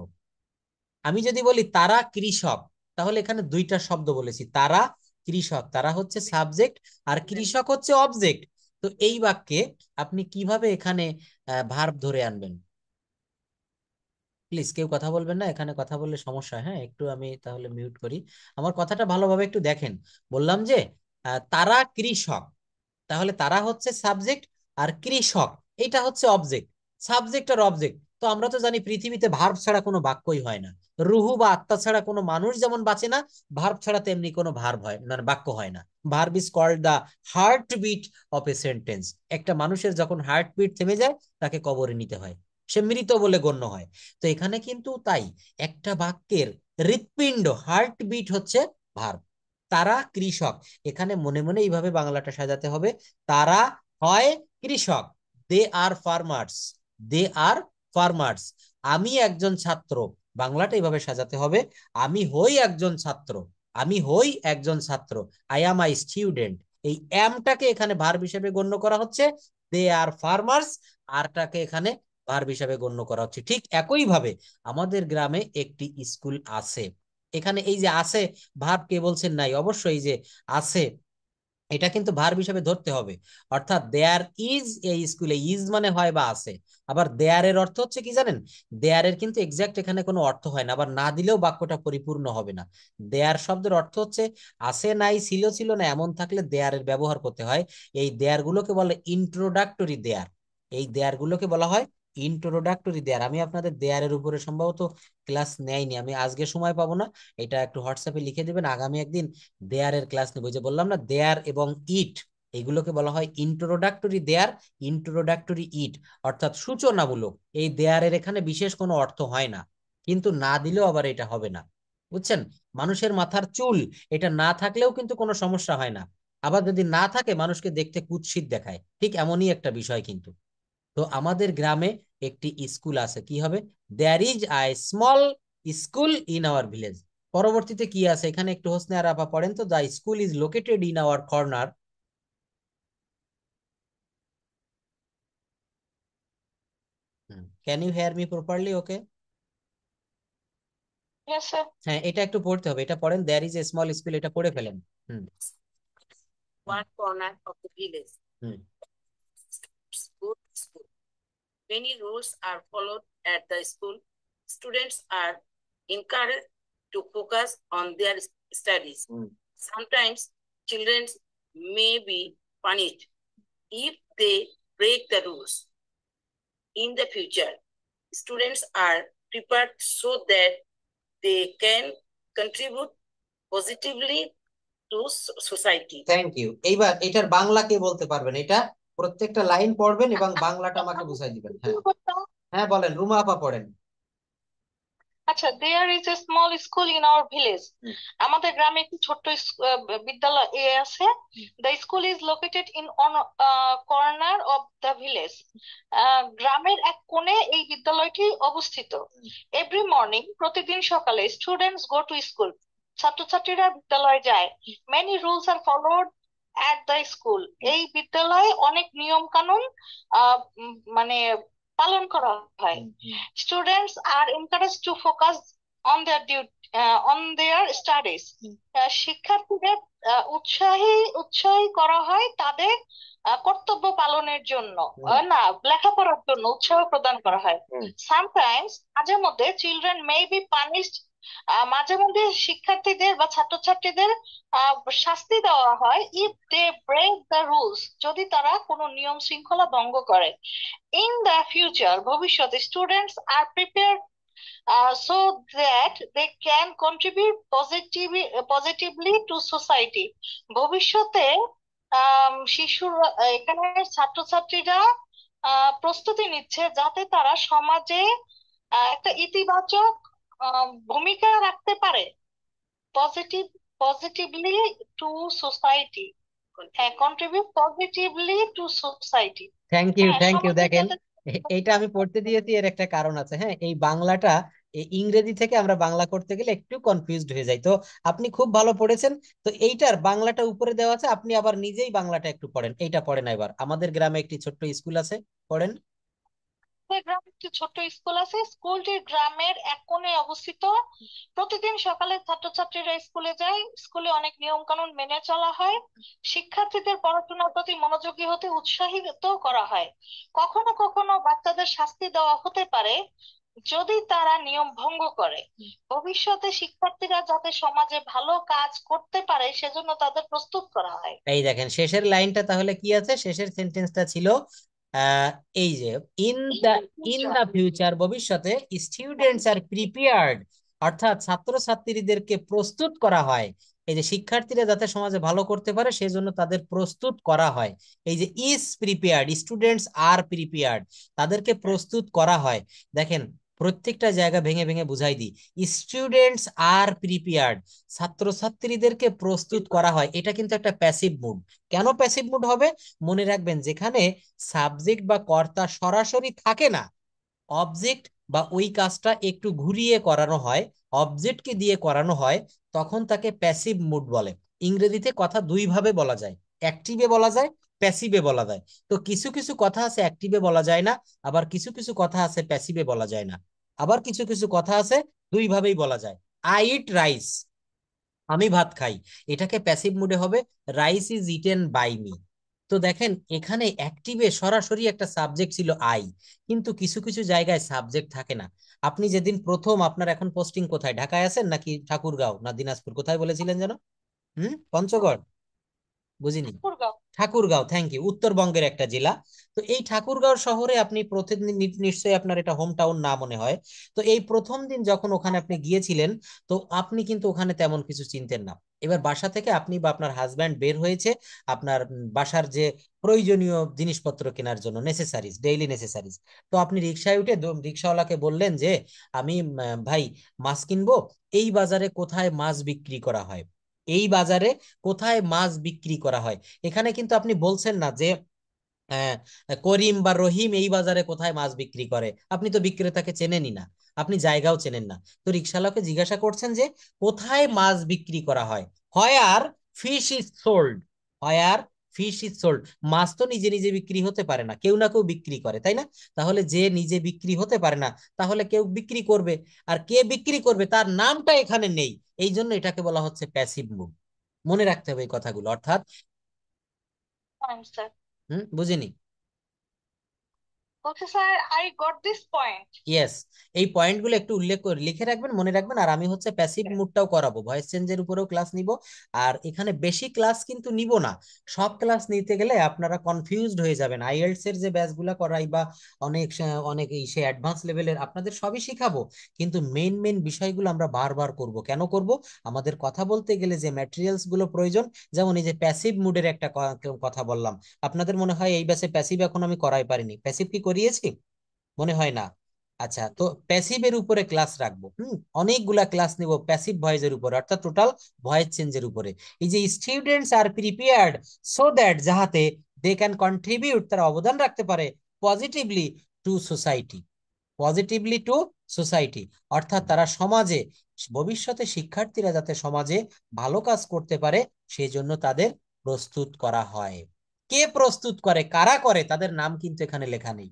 আমি যদি বলি তারা কৃষক, তাহলে এখানে দুইটা শব্দ বলেছি, তারা কৃষক, তারা হচ্ছে সাবজেক্ট আর কৃষক হচ্ছে অবজেক্ট। তো এই বাক্যে আপনি কিভাবে এখানে ভার্ব ধরে আনবেন? প্লিজ কেউ কথা বলবেন না, এখানে কথা বললে সমস্যা হয়। হ্যাঁ, একটু আমি তাহলে মিউট করি। আমার কথাটা ভালোভাবে একটু দেখেন। বললাম যে তারা কৃষক, তাহলে তারা হচ্ছে সাবজেক্ট আর কৃষক এটা হচ্ছে অবজেক্ট। সাবজেক্ট আর অবজেক্ট, তো আমরা তো জানি পৃথিবীতে ভার্ব ছাড়া কোনো বাক্যই হয় না। রুহু বা আত্মা ছাড়া কোনো মানুষ যেমন বাঁচে না, ভার্ব ছাড়া তেমনি কোনো ভার্ব হয় মানে বাক্য হয় না। Verb is called the heart beat of a sentence. একটা মানুষের যখন হার্ট বিট থেমে যায়, তাকে কবরে নিতে হয়, সে মৃত বলে গণ্য হয়। তো এখানে কিন্তু তাই, একটা বাক্যের হৃৎপিণ্ড, হার্ট বিট হচ্ছে ভার্ব। তারা কৃষক, এখানে মনে মনে এইভাবে বাংলাটা সাজাতে হবে। তারা হয় কৃষক, দে are farmers, they are farmers. আমি একজন ছাত্র, বাংলাটা এইভাবে সাজাতে হবে, আমি হই একজন ছাত্র, আমি হই একজন ছাত্র, আই অ্যাম আই স্টুডেন্ট। এই অ্যামটাকে এখানে ভার্ব হিসেবে গণ্য করা হচ্ছে, দে আর ফার্মার্স আরটাকে এখানে ভার্ব হিসেবে গণ্য করা হচ্ছে। ঠিক একই ভাবে আমাদের গ্রামে একটি স্কুল আছে। এখানে এই যে আছে, ভার্ব কে বলছেন নাই? অবশ্যই যে আছে, এটা কিন্তু ভার্ব হিসেবে ধরতে হবে। অর্থাৎ দেয়ার ইজ এ স্কুলে, ইজ মানে হয় বা আছে। আবার দেয়ার এর অর্থ হচ্ছে কি জানেন? দেয়ার এর কিন্তু এক্সাক্ট এখানে কোনো অর্থ হয় না, আবার না দিলেও বাক্যটা পরিপূর্ণ হবে না। দেয়ার শব্দের অর্থ হচ্ছে আছে, নাই, ছিল, ছিল না, এমন থাকলে দেয়ার এর ব্যবহার করতে হয়। এই দেয়ার গুলোকে বলে ইন্ট্রোডাক্টরি দেয়ার। এই দেয়ার গুলোকে বলা হয় ইন্ট্রোডাক্টরি দেয়ার। আমি আপনাদের দেয়ারের উপরে সম্ভবত ক্লাস নেয়নি, আমি আজকে সময় পাবো না। এটা একটু হোয়াটসঅ্যাপে লিখে দেবেন, আগামী একদিন দেয়ারের ক্লাস নেবো। যে বললাম না, দেয়ার এবং ইট, এগুলোকে বলা হয় ইন্ট্রোডাক্টরি দেয়ার, ইন্ট্রোডাক্টরি ইট, অর্থাৎ সূচনামূলক। এই দেয়ারের এখানে বিশেষ কোনো অর্থ হয় না, কিন্তু না দিলেও আবার এটা হবে না। বুঝছেন? মানুষের মাথার চুল, এটা না থাকলেও কিন্তু কোনো সমস্যা হয় না, আবার যদি না থাকে মানুষকে দেখতে কুৎসিত দেখায়, ঠিক এমনই একটা বিষয় কিন্তু। তো আমাদের গ্রামে একটি স্কুল আছে, কি হবে? There is I small school in our village. পরবর্তীতে কি আছে এখানে একটু হোসনে আর আপা পড়েন তো, the school is located in our corner. Can you hear me properly? Okay. Yes, sir. হ্যাঁ, এটা একটু পড়তে হবে, এটা পড়েন, there is a small school, এটা পড়ে ফেলেন। হুম। One corner of the village. হুম। Good school. Many rules are followed at the school. Students are encouraged to focus on their studies. Sometimes children may be punished if they break the rules. In the future, students are prepared so that they can contribute positively to society. Thank you. এইবার এটার বাংলা কে বলতে পারবেন? এটা প্রত্যেকটা line পড়বেন এবং বাংলাটা আমাকে বুঝাই দিবেন। হ্যাঁ, হ্যাঁ বলেন, রুমা আপা পড়েন। আচ্ছা, there is a small school in our village. আমাদের গ্রামে একটি ছোট্ট বিদ্যালয় আছে। The school is located in one corner of the village. গ্রামের এক কোণে এই বিদ্যালয়টি অবস্থিত। এভরি মর্নিং, প্রতিদিন সকালে, স্টুডেন্টস গো টু স্কুল, ছাত্রছাত্রীরা বিদ্যালয়ে যায়। Many rules are followed at the school. এই বিদ্যালয়ে অনেক নিয়ম কানুন মানে পালন করা হয়। Students are encourage to focus on their on their studies. শিক্ষার্থীদের উৎসাহী করা হয় তাদের কর্তব্য পালনের জন্য, না লেখাপড়ার জন্য উৎসাহ প্রদান করা হয়। সামটাইমস, মাঝে মধ্যে, চিলড্রেন মে বি পানিশড। মাঝে মধ্যে শিক্ষার্থীদের বা ছাত্রছাত্রীদের শাস্তি দেওয়া হয় if they break the rules, যদি তারা কোনো নিয়ম শৃঙ্খলা ভঙ্গ করে। ইন দ্য ফিউচার, ভবিষ্যতে, students are prepare so that they can contribute positively to society. ভবিষ্যতে শিশুর এখানে ছাত্রছাত্রীরা প্রস্তুতি নিচ্ছে যাতে তারা সমাজে একটা ইতিবাচক ভূমিকা রাখতে পারে, পজিটিভ পজিটিভলি টু সোসাইটি। হ্যাঁ, contribute positively to society. Thank you, হ্যাঁ, থ্যাংক ইউ। সমাজে দেখেন যাতে। এইটা আমি পড়তে দিয়েছি, এর একটা কারণ আছে। হ্যাঁ, এই বাংলাটা ইংরেজি থেকে আমরা বাংলা করতে গেলে একটু কনফিউজড হয়ে যাই। তো আপনি খুব ভালো পড়েছেন। তো এইটার বাংলাটা উপরে দেওয়া আছে, আপনি আবার নিজেই বাংলাটা একটু পড়েন। এইটা পড়েন এবার। আমাদের গ্রামে একটি ছোট্ট স্কুল আছে, পড়েন। আমাদের গ্রামে একটি ছোট্ট স্কুল আছে, স্কুলটি গ্রামের এক কোণে অবস্থিত। প্রতিদিন সকালে ছাত্রছাত্রীরা স্কুলে যায়, স্কুলে অনেক নিয়ম কানুন মেনে চলা হয়। শিক্ষার্থীদের পড়াশোনার প্রতি মনোযোগী হতে উৎসাহিত করা হয়। কখনো কখনো বাচ্চাদের শাস্তি দেওয়া হতে পারে যদি তারা নিয়ম ভঙ্গ করে। ভবিষ্যতে শিক্ষার্থীরা যাতে সমাজে ভালো কাজ করতে পারে সেজন্য তাদের প্রস্তুত করা হয়। এই দেখেন শেষের লাইনটা তাহলে কি আছে, শেষের সেন্টেন্সটা ছিল আহ এই যে ইন দা ফিউচার, ভবিষ্যতে স্টুডেন্টস আর প্রিপেয়ার্ড, অর্থাৎ ছাত্রছাত্রীদেরকে প্রস্তুত করা হয়। এই যে শিক্ষার্থীরা যাতে সমাজে ভালো করতে পারে সেজন্য তাদের প্রস্তুত করা হয়। এই যে is prepared, students are prepared, তাদেরকে প্রস্তুত করা হয়। দেখেন প্রত্যেকটা জায়গা ভেঙে ভেঙে বুঝাই দিই। স্টুডেন্টস আর প্রিপেয়ার্ড, ছাত্রছাত্রীদেরকে প্রস্তুত করা হয়, এটা কিন্তু একটা প্যাসিভ মুড। কেন প্যাসিভ মুড হবে? মনে রাখবেন, যেখানে সাবজেক্ট বা কর্তা সরাসরি থাকে না, অবজেক্ট বা ওই কাজটা একটু ঘুরিয়ে করানো হয়, অবজেক্টকে দিয়ে করানো হয়, তখন তাকে প্যাসিভ মুড বলে। ইংরেজিতে কথা দুই ভাবে বলা যায়, অ্যাক্টিভে বলা যায়, প্যাসিভে বলা যায়। তো কিছু কিছু কথা আছে অ্যাক্টিভে বলা যায় না, আবার কিছু কিছু কথা আছে প্যাসিভে বলা যায় না, আবার কিছু কিছু কথা আছে দুই ভাবেই বলা যায়। আই ইট রাইস, আমি ভাত খাই, এটাকে প্যাসিভ মুডে হবে rice is eaten by me. তো দেখেন এখানে অ্যাক্টিভে সরাসরি একটা সাবজেক্ট ছিল আই, কিন্তু কিছু কিছু জায়গায় সাবজেক্ট থাকে না। আপনি যেদিন প্রথম, আপনার এখন পোস্টিং কোথায়, ঢাকায় আছেন নাকি ঠাকুরগাঁও না দিনাজপুর, কোথায় বলেছিলেন যেন? পঞ্চগড়? বুঝিনি। ঠাকুরগাঁও। ঠাকুরগাঁও, থ্যাংক ইউ, উত্তরবঙ্গের একটা জেলা। তো এই ঠাকুরগাঁও শহরে আপনি প্রতিদিন নিশ্চয়ই আপনার এটা হোম টাউন না মনে হয়। তো এই প্রথম দিন যখন ওখানে আপনি গিয়েছিলেন, তো আপনি কিন্তু ওখানে তেমন কিছু চিনতেন না। এবার বাসা থেকে আপনি বা আপনার হাজব্যান্ড বের হয়েছে আপনার বাসার যে প্রয়োজনীয় জিনিসপত্র কেনার জন্য, নেসেসারিজ, ডেইলি নেসেসারিজ। তো আপনি রিক্সায় উঠে রিক্সাওয়ালাকে বললেন যে আমি ভাই মাছ কিনবো, এই বাজারে কোথায় মাছ বিক্রি করা হয়, এই বাজারে কোথায় মাছ বিক্রি করা হয়। এখানে কিন্তু আপনি বলছেন না যে আহ, করিম বা রহিম এই বাজারে কোথায় মাছ বিক্রি করে, আপনি তো বিক্রেতাকে চেনেনই না, আপনি জায়গাও চেনেন না। তো রিক্সাওয়ালাকে জিজ্ঞাসা করছেন যে কোথায় মাছ বিক্রি করা হয়, হয় আর ফিশ ইজ সোল্ড, হয় আর ফিশ ইজ সোল্ড। মাছ তো নিজে নিজে বিক্রি হতে পারে না, কেউ না কেউ বিক্রি করে, তাই না? তাহলে যে নিজে বিক্রি হতে পারে না, তাহলে কেউ বিক্রি করবে, আর কে বিক্রি করবে তার নামটা এখানে নেই। এই জন্য এটাকে বলা হচ্ছে প্যাসিভ মুড। মনে রাখতে হবে এই কথাগুলো, অর্থাৎ স্যার বুঝিনি। বলছে, sir I got this point. Yes, এই পয়েন্টগুলো একটু উল্লেখ করে লিখে রাখবেন, মনে রাখবেন। আর আমি হচ্ছে প্যাসিভ মুডটাও করাবো, ভয়েস চেঞ্জের উপরেও ক্লাস নিব। আর এখানে বেশি ক্লাস কিন্তু নিব না, সব ক্লাস নিতে গেলে আপনারা কনফিউজড হয়ে যাবেন। আইএলটিএস এর যে ব্যাচগুলো করাই বা অনেক অনেক এই সে অ্যাডভান্স লেভেলের আপনাদের সবই শিখাবো, কিন্তু মেইন মেইন বিষয়গুলো আমরা বারবার করব। কেন করব? আমাদের কথা বলতে গেলে যে ম্যাটেরিয়ালস গুলো প্রয়োজন, যেমন এই যে প্যাসিভ মুডের একটা কথা বললাম, আপনাদের মনে হয় এই ব্যাচে প্যাসিভ এখন আমি করাই পারিনি, প্যাসিভ কি করিয়েছি? মনে হয় না। আচ্ছা, তো প্যাসিভের উপরে ক্লাস রাখবো, অনেকগুলা ক্লাস নিব প্যাসিভ ভয়েসের উপরে, অর্থাৎ টোটাল ভয়েস চেঞ্জের উপরে। এই যে students are prepared so that, যাহাতে দে ক্যান কন্ট্রিবিউট, তারা অবদান রাখতে পারে positively to society, positively to society, অর্থাৎ তারা সমাজে, ভবিষ্যতে শিক্ষার্থীরা যাতে সমাজে ভালো কাজ করতে পারে সেই জন্য তাদের প্রস্তুত করা হয়। কে প্রস্তুত করে, কারা করে, তাদের নাম কিন্তু এখানে লেখা নেই।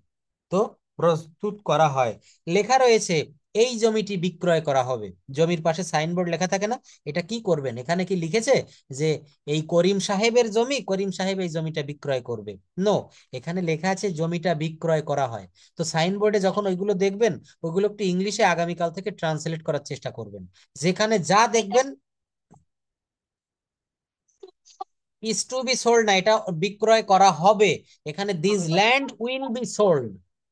তো প্রস্তুত করা হয়, লেখা রয়েছে এই জমিটি বিক্রয় করা হবে। জমির পাশে সাইনবোর্ড লেখা থাকে না, এটা কি করবেন? এখানে কি লিখেছে যে এই করিম সাহেবের জমি, করিম সাহেব এই জমিটা বিক্রয় করবে? নো, এখানে লেখা আছে জমিটা বিক্রয় করা হয়। তো সাইনবোর্ডে যখন ওইগুলো দেখবেন, ওইগুলো একটু ইংলিশে আগামীকাল থেকে ট্রান্সলেট করার চেষ্টা করবেন। যেখানে যা দেখবেন ইজ টু বি সোল্ড না, এটা বিক্রয় করা হবে। এখানে this land will be sold,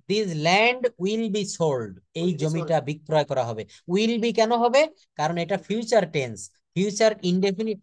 this land will be sold, এই will be sold. জমিটা বিক্রয় করা হবে। উইল বি কেন হবে? কারণ এটা future tense, future indefinite.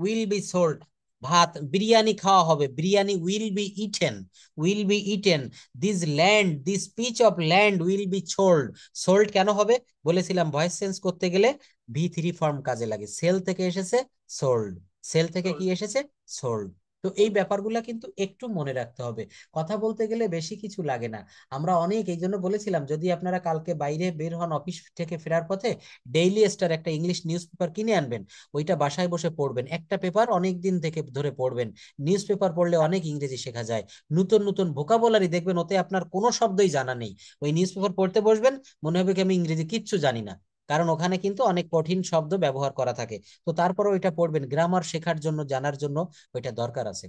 Will be sold, ভাত বিরিয়ানি খাওয়া হবে, biryani will be eaten, will be eaten. This land, this piece of land will be sold. Sold কেন হবে বলেছিলাম, ভয়েস চেঞ্জ করতে গেলে V3 ফর্ম কাজে লাগে। সেল থেকে এসেছে সোল্ড, সেল থেকে কি Sold. এসেছে? সোল্ড। তো এই ব্যাপারগুলা কিন্তু একটু মনে রাখতে হবে। কথা বলতে গেলে বেশি কিছু লাগে না। আমরা অনেক, এই জন্য বলেছিলাম যদি আপনারা কালকে বাইরে বের হন অফিস থেকে ফেরার পথে, ডেইলি স্টার একটা ইংলিশ নিউজ পেপার কিনে আনবেন। ওইটা বাসায় বসে পড়বেন, একটা পেপার অনেক দিন থেকে ধরে পড়বেন। নিউজ পেপার পড়লে অনেক ইংরেজি শেখা যায়, নতুন নতুন ভোকাবুলারি দেখবেন, ওতে আপনার কোনো শব্দই জানা নেই। ওই নিউজ পেপার পড়তে বসবেন, মনে হবে কি আমি ইংরেজি কিচ্ছু জানি না, কারণ ওখানে কিন্তু অনেক কঠিন শব্দ ব্যবহার করা থাকে। তো তারপরে ওইটা পড়বেন, গ্রামার শেখার জন্য, জানার জন্য ওইটা দরকার আছে।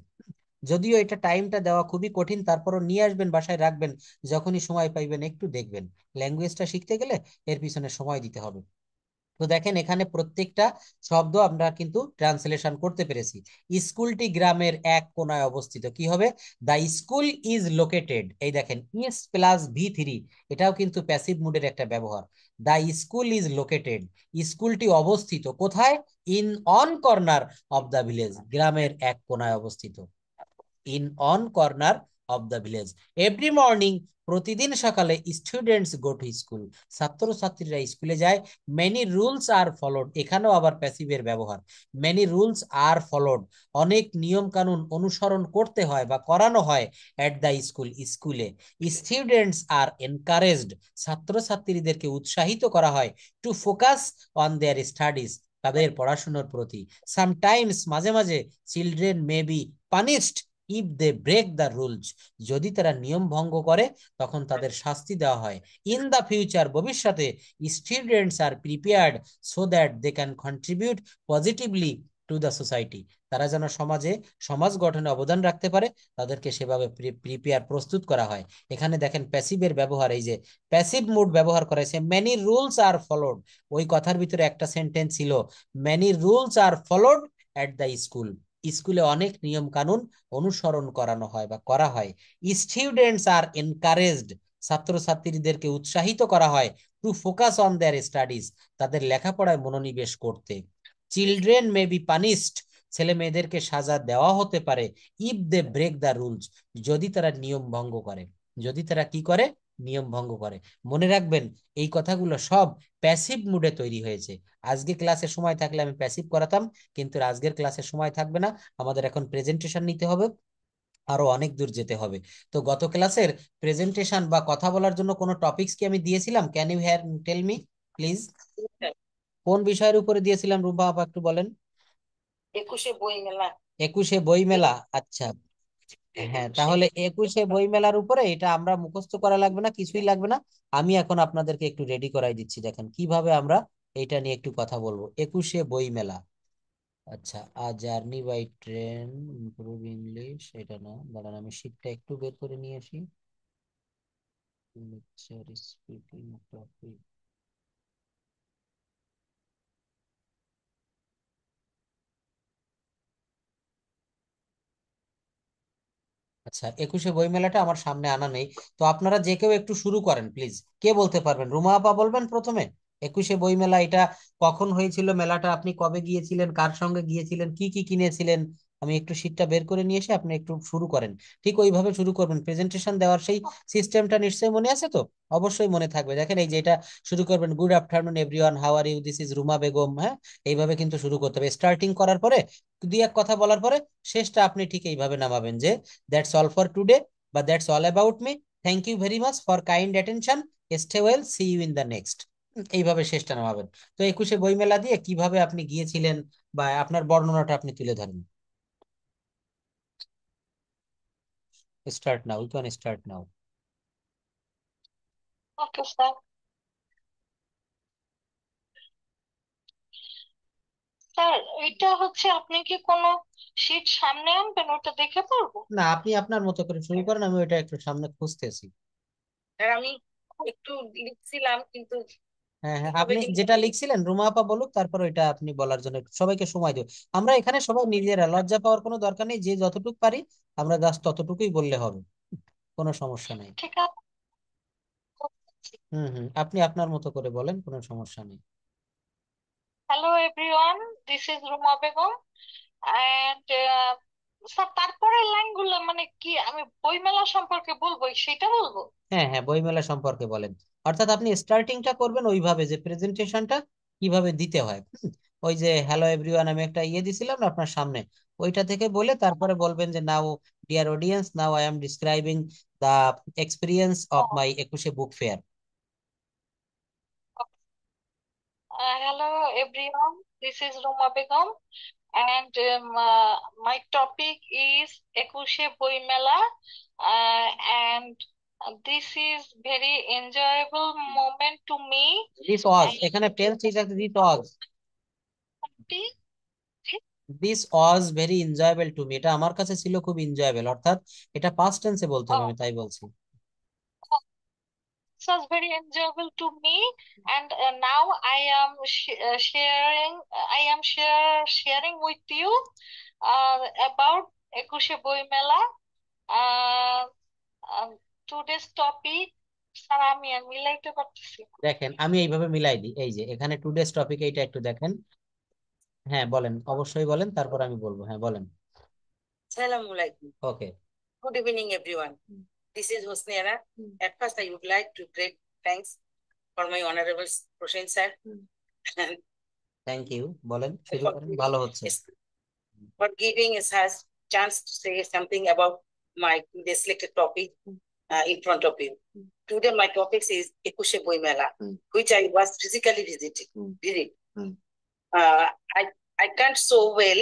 যদিও এটা টাইমটা দেওয়া খুবই কঠিন, তারপরও নিয়ে আসবেন, বাসায় রাখবেন, যখনই সময় পাইবেন একটু দেখবেন। ল্যাঙ্গুয়েজটা শিখতে গেলে এর পিছনে সময় দিতে হবে। তো দেখেন এখানে প্রত্যেকটা শব্দ আমরা কিন্তু ট্রান্সলেশন করতে পেরেছি। স্কুলটি গ্রামের এক কোনায় অবস্থিত, কি হবে? দা স্কুল ইজ লোকেটেড, এই দেখেন ইজ প্লাস V3, এটাও কিন্তু প্যাসিভ মুডের একটা ব্যবহার। দা স্কুল ইজ লোকেটেড, স্কুলটি অবস্থিত কোথায়? In one corner of the village, গ্রামের এক কোনায় অবস্থিত। In one corner of the village. Every morning, প্রতিদিন সকালে স্টুডেন্টস গো টু স্কুল, ছাত্রছাত্রীরা স্কুলে যায়। মেনি রুলস আর ফলোড, এখানেও আবার প্যাসিভের ব্যবহার। মেনি রুলস আর ফলোড, অনেক নিয়ম কানুন অনুসরণ করতে হয় বা করানো হয় এট দ্য স্কুল, স্কুলে। স্টুডেন্টস আর এনকারেজড, ছাত্রছাত্রীদেরকে উৎসাহিত করা হয় to focus on their studies, তাদের পড়াশোনার প্রতি। সামটাইমস, মাঝে মাঝে, children may be punished if they break the rules, যদি তারা নিয়ম ভঙ্গ করে তখন তাদের শাস্তি দেওয়া হয়। ইন দ্য ফিউচার, ভবিষ্যতে, students are prepared so that they can contribute positively to the society, তারা যেন সমাজে, সমাজ গঠনে অবদান রাখতে পারে, তাদেরকে সেভাবে প্রিপেয়ার, প্রস্তুত করা হয়। এখানে দেখেন প্যাসিভের ব্যবহার, এই যে প্যাসিভ মুড ব্যবহার করা হয়েছে, মেনি রুলস আর ফলোড। ওই কথার ভিতরে একটা সেন্টেন্স ছিল, many rules are followed at the school, স্কুলে অনেক নিয়ম কানুন অনুসরণ করানো হয় বা করা হয়। স্টুডেন্টস আর এনকারেজড, ছাত্রছাত্রীদেরকে উৎসাহিত করা হয় to focus on their studies, তাদের লেখাপড়ায় মনোনিবেশ করতে। চিলড্রেন মে বি পানিশড, ছেলে মেয়েদেরকে সাজা দেওয়া হতে পারে if they break the rules, যদি তারা নিয়ম ভঙ্গ করে, যদি তারা কি করে? নিয়ম ভঙ্গ করে। মনে রাখবেন এই কথাগুলো সব প্যাসিভ মুডে তৈরি হয়েছে। আজকে ক্লাসে সময় থাকলে আমি প্যাসিভ করাতাম, কিন্তু আজকের ক্লাসে সময় থাকবে না, আমাদের এখন প্রেজেন্টেশন নিতে হবে, আরো অনেক দূর যেতে হবে। তো গত ক্লাসের প্রেজেন্টেশন বা কথা বলার জন্য কোনো টপিকস কি আমি দিয়েছিলাম? Can you hear tell me please? কোন বিষয়ের উপরে দিয়েছিলাম রুবা আপা, একটু বলেন। 21শে বই মেলা। 21শে বই মেলা, আচ্ছা। হ্যাঁ, তাহলে 21শে বই মেলার উপরে এটা আমরা মুখস্থ করা লাগবে না, কিছুই লাগবে না। আমি এখন আপনাদেরকে একটু রেডি করাই দিচ্ছি, দেখেন কিভাবে আমরা এটা নিয়ে একটু কথা বলবো। 21শে বই মেলা, আচ্ছা। A journey by train, improve English, এটা না, দাঁড়ান আমি শীটটা একটু বের করে নিয়ে আসি। লেকচার স্পিকিং টপিক, আচ্ছা 21শে বই মেলাটা আমার সামনে আনা নেই। তো আপনারা যে কেউ একটু শুরু করেন প্লিজ, কে বলতে পারবেন? রুমা আপা বলবেন প্রথমে। 21শে বই মেলা এটা কখন হয়েছিল? মেলাটা আপনি কবে গিয়েছিলেন, কার সঙ্গে গিয়েছিলেন, কি কি কিনেছিলেন? আমি একটু শীটটা বের করে নিয়ে এসে আপনি একটু শুরু করেন, ঠিক ওইভাবে শুরু করবেন। প্রেজেন্টেশন দেওয়ার সেই সিস্টেমটা নিশ্চয়ই মনে আছে তো? অবশ্যই মনে থাকবে। দেখেন এই যে এটা শুরু করবেন, good afternoon everyone, how are you, this is Ruma Begum, হ্যাঁ, এইভাবে কিন্তু শুরু করতে হবে। স্টার্টিং করার পরে দুই এক কথা বলার পরে শেষটা আপনি ঠিক এইভাবে নামাবেন যে দ্যাটস অল ফর টুডে, বা that's all about me, thank you very much for kind attention, stay well, see you in the next, এইভাবে শেষটা নামাবেন। তো 21শে বইমেলা দিয়ে কিভাবে আপনি গিয়েছিলেন বা আপনার বর্ণনাটা আপনি তুলে ধরেন। Start now, you can start now. Okay sir. Sir এটা হচ্ছে, আপনি কি কোনো শীট সামনে আনবেন, ওটা দেখে পড়বো? না, আপনি আপনার মতো করে শুরু করেন, আমি ওইটা একটু সামনে খুঁজতেছি। আর আমি একটু লিখছিলাম কিন্তু হ্যাঁ হ্যাঁ, কিভাবে আপনি লিখবো। যেটা লিখছিলেন রুমা আপা বলুক, তারপর ওইটা আপনি বলার জন্য একটু সবাইকে সময় দিও। আমরা এখানে সবাই নিজেরা, লজ্জা পাওয়ার কোনো দরকার নেই, যে যতটুকু পারি আমরা জাস্ট ততটুকুই বললে হবে, কোনো সমস্যা নেই। ঠিক আছে, আপনি আপনার মতো করে বলেন, কোনো সমস্যা নেই। Hello everyone, this is Ruma Begum. And sir, তারপরের লাইনগুলো মানে কি, আমি বইমেলা সম্পর্কে বলবো সেটা বলবো? হ্যাঁ হ্যাঁ, বইমেলা সম্পর্কে বলেন। অর্থাৎ আপনি স্টার্টিংটা করবেন ওইভাবে যে প্রেজেন্টেশনটা কিভাবে দিতে হয়। ওই যে হ্যালো এভরিওয়ান আমি একটা দিছিলাম না আপনার সামনে, ওইটা থেকে বলে তারপরে বলবেন যে now dear audience, now I am describing the experience of my 21শে book fair. Hello everyone, this is Roma Begum, and my topic is Ekushe Boi Mela, and this is very enjoyable moment to me. This was, And এখানে tense ঠিক আছে, this was. This was very enjoyable to me, এটা আমার কাছে ছিল খুব enjoyable, অর্থাৎ এটা পাস্ট টেন্সে বলতে হবে, oh, আমি তাই বলছি। it was very enjoyable to me, and now I am sharing with you about Ekushe Boi Mela. Uh, Today's topic, sir আমি আর মিলাইতে পারতেছি না। দেখেন আমি এইভাবে মিলাই দিই, এই যে এখানে টুডেস টপিক এইটা একটু দেখেন। হ্যাঁ বলেন, অবশ্যই বলেন, তারপর আমি বলবো। হ্যাঁ বলেন। Assalamualaikum. Okay. Good evening, everyone. This is Hosniara. At first, I would like to great thanks for my honorable Proshen sir thank you, বলেন, শুরু করেন, ভালো হচ্ছে। for giving us has chance to say something about my selected topic in front of you. Today, my topic is Ekushe Boi Mela, which I was physically visiting. Uh, I I can't so well,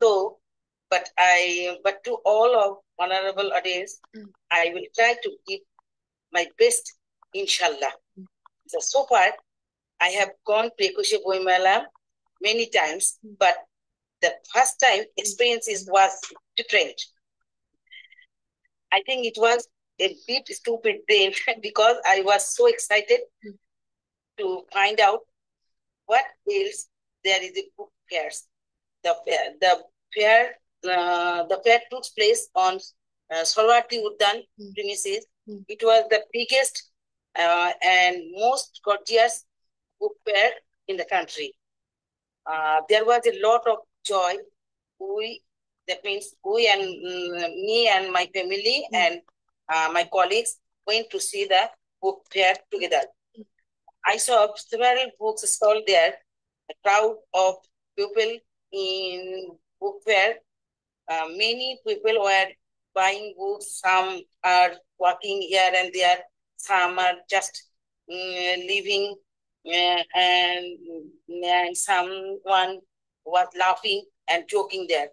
so but to all of honorable audience, I will try to give my best, inshallah. So far, I have gone to Ekushe Boi Mela many times, but the first time experiences was different. I think it was a bit stupid then because I was so excited to find out what else there is a book fairs. The fair took place on Sarwati Uddan premises. It was the biggest and most gorgeous book fair in the country. There was a lot of joy. That means we and me and my family and my colleagues went to see the book fair together. I saw several books stalled there, a crowd of people in book fair. Many people were buying books. Some are walking here and there. Some are just leaving, and someone was laughing and joking there.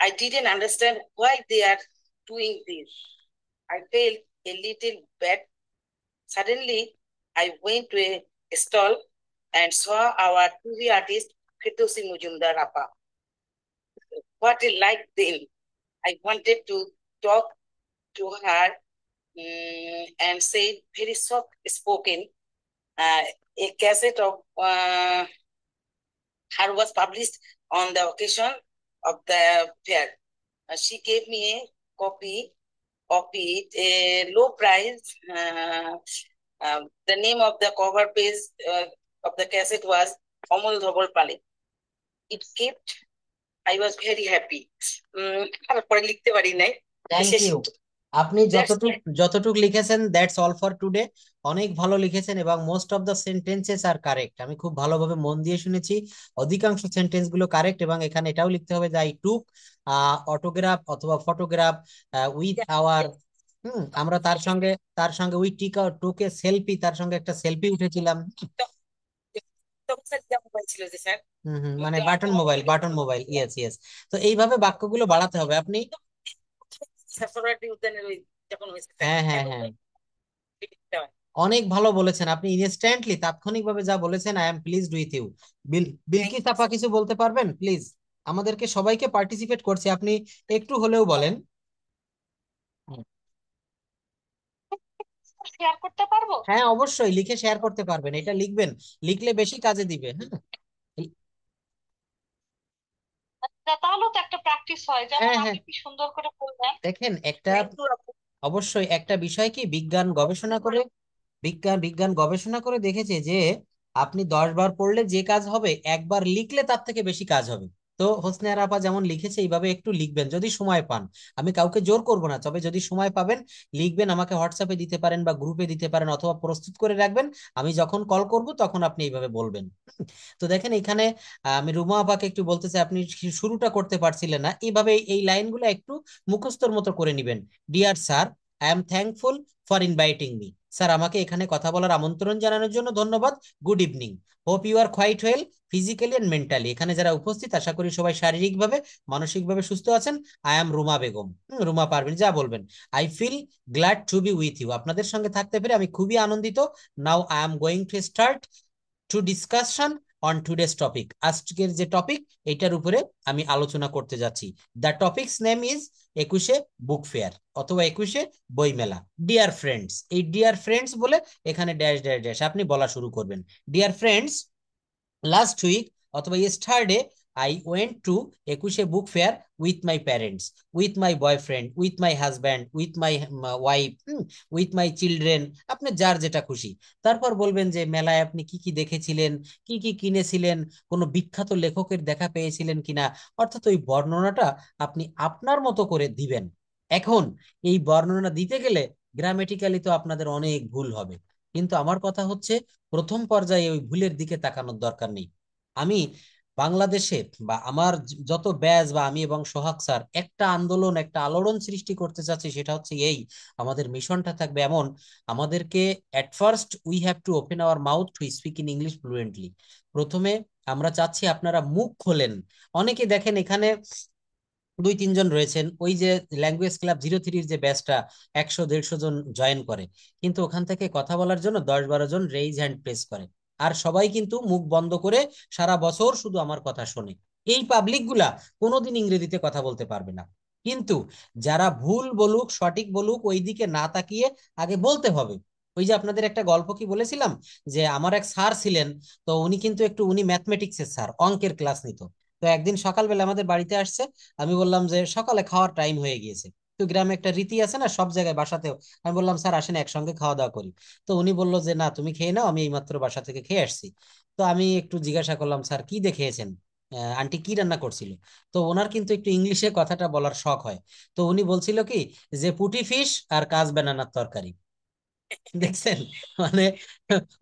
I didn't understand why they are doing this. I felt a little bad. Suddenly, I went to a stall and saw our TV artist, Fitosi Mujumdar Appa. What I liked then, I wanted to talk to her and say very soft spoken. A cassette of her was published on the occasion of the fair. She gave me a copy of it, a low price. The name of the cover page of the cassette was Amol Dhobal Pale. It kept, I was very happy. তারপরে লিখতে পারি নাই। Thank you. আপনি যতটুক লিখেছেন that's all for today, অনেক ভালো লিখেছেন এবং most of the sentences are correct. আমি খুব ভালোভাবে মন দিয়ে শুনেছি, অধিকাংশ সেন্টেন্স গুলো কারেক্ট, এবং এখানে এটাও লিখতে হবে যে আই টুক অটোগ্রাফ অথবা ফটোগ্রাফ উইথ আওয়ার, আমরা তার সঙ্গে উই টুক এ সেলফি, তার সঙ্গে একটা সেলফি উঠেছিলাম। মানে বাটন মোবাইল, ইয়েস ইয়েস। তো এইভাবে বাক্যগুলো বাড়াতে হবে আপনি। হ্যাঁ হ্যাঁ হ্যাঁ, অনেক ভালো বলেছেন আপনি, ইনস্ট্যান্টলি তাৎক্ষণিকভাবে যা বলেছেন, I am pleased with you. Bilkis আপা কিছু বলতে পারবেন প্লিজ? আমাদেরকে সবাইকে পার্টিসিপেট করছে, আপনি একটু হলেও বলেন। শেয়ার করতে পারবো? হ্যাঁ অবশ্যই, লিখে শেয়ার করতে পারবেন, এটা লিখবেন, লিখলে বেশি কাজে দিবে। হ্যাঁ তাহলে তো একটা প্র্যাকটিস হয়, যেমন হ্যাঁ হ্যাঁ, আপনি কি সুন্দর করে বললেন। দেখেন একটা, অবশ্যই একটা বিষয় কি বিজ্ঞান গবেষণা করে বিজ্ঞান বিজ্ঞান গবেষণা করে দেখেছে যে আপনি 10 বার পড়লে যে কাজ হবে, একবার লিখলে তার থেকে বেশি কাজ হবে। তো হোসনে আরা আপা যেমন লিখেছে এইভাবে একটু লিখবেন যদি সময় পান। আমি কাউকে জোর করব না, তবে যদি সময় পাবেন লিখবেন, আমাকে হোয়াটসঅ্যাপে দিতে পারেন বা গ্রুপে দিতে পারেন, অথবা প্রস্তুত করে রাখবেন। আমি যখন কল করব তখন আপনি এইভাবে বলবেন। তো দেখেন এখানে আমি রুমা আপাকে একটু বলতে চাই, আপনি শুরুটা করতে পারছিলেন না, এইভাবে এই লাইনগুলো একটু মুখস্থর মতো করে নিবেন। Dear sir, I am thankful for inviting me. Sir, আমাকে এখানে কথা বলার আমন্ত্রণ জানানোর জন্য ধন্যবাদ। Good evening. Hope you are quite well physically and mentally. এখানে যারা উপস্থিত আশা করি সবাই শারীরিকভাবে মানসিকভাবে সুস্থ আছেন। I am Ruma Begum. রুমা পারভিন, যা বলবেন। I feel glad to be with you. আপনাদের সঙ্গে থাকতে পেরে আমি খুবই আনন্দিত। Now I am going to start to discussion on today's topic. আজকের যে টপিক এটার উপরে আমি আলোচনা করতে যাচ্ছি। দ্য টপিকস নেম ইজ 21শে বুক ফেয়ার অথবা 21শে বইমেলা। ডিয়ার ফ্রেন্ডস, এই ডিয়ার ফ্রেন্ডস বলে এখানে ড্যাশ ড্যাশ ড্যাশ আপনি বলা শুরু করবেন। ডিয়ার ফ্রেন্ডস, লাস্ট উইক অথবা ইয়েস্টারডে আই ওয়েন্ট টু 21শে book fair with my parents, with my boyfriend, with my husband, with my wife, with my children. আপনি যার যেটা খুশি। তারপর বলবেন যে মেলায় আপনি কি কি দেখেছিলেন, কি কি কিনেছিলেন, কোনো বিখ্যাত লেখকের দেখা পেয়েছিলেন কিনা। অর্থাৎ ওই বর্ণনাটা আপনি আপনার মতো করে দিবেন। এখন এই বর্ণনা দিতে গেলে গ্রামেটিক্যালি তো আপনাদের অনেক ভুল হবে, কিন্তু আমার কথা হচ্ছে প্রথম পর্যায়ে ওই ভুলের দিকে তাকানোর দরকার নেই। আমি বাংলাদেশে বা আমার যত ব্যাচ বা আমি এবং সোহাগ স্যার একটা আন্দোলন, একটা আলোড়ন সৃষ্টি করতে চাচ্ছি, সেটা হচ্ছে এই, আমাদের মিশনটা থাকবে এমন, আমাদেরকে at first we have to open our mouth to speak in English fluently. প্রথমে আমরা চাচ্ছি আপনারা মুখ খোলেন। অনেকে দেখেন এখানে 2-3 জন রয়েছেন, ওই যে ল্যাঙ্গুয়েজ ক্লাব 03-র যে ব্যাচটা 100-150 জন জয়েন করে, কিন্তু ওখান থেকে কথা বলার জন্য 10-12 জন রেইজ হ্যান্ড প্রেস করে। আর সবাই কিন্তু মুখ বন্ধ করে সারা বছর শুধু আমার কথা শোনে। এই পাবলিক গুলা কোনোদিন ইংরেজিতে কথা বলতে পারবে না। কিন্তু যারা ভুল বলুক সঠিক বলুক ওই দিকে না তাকিয়ে আগে বলতে হবে। ওই যে আপনাদের একটা গল্প কি বলেছিলাম, যে আমার এক স্যার ছিলেন, তো উনি কিন্তু একটু, উনি ম্যাথমেটিক্সের স্যার, অঙ্কের ক্লাস নিত। তো একদিন সকালবেলা আমাদের বাড়িতে আসছে। আমি বললাম যে সকালে খাওয়ার টাইম হয়ে গিয়েছে। তো গ্রামে একটা রীতি আছে না, সব জায়গায় বাসাতেও। আমি বললাম স্যার আসেন একসঙ্গে খাওয়া দাওয়া করি। তো উনি বললো যে না তুমি খেয়ে নাও, আমি এইমাত্র বাসা থেকে খেয়ে আসছি। তো আমি একটু জিজ্ঞাসা করলাম স্যার কি দিয়ে খেয়েছেন, আন্টি কি রান্না করছিল। তো ওনার কিন্তু একটু ইংলিশে কথাটা বলার শখ হয়। তো উনি বলছিল কি, যে পুটি ফিশ আর কাজ বানানার তরকারি। দেখছেন, মানে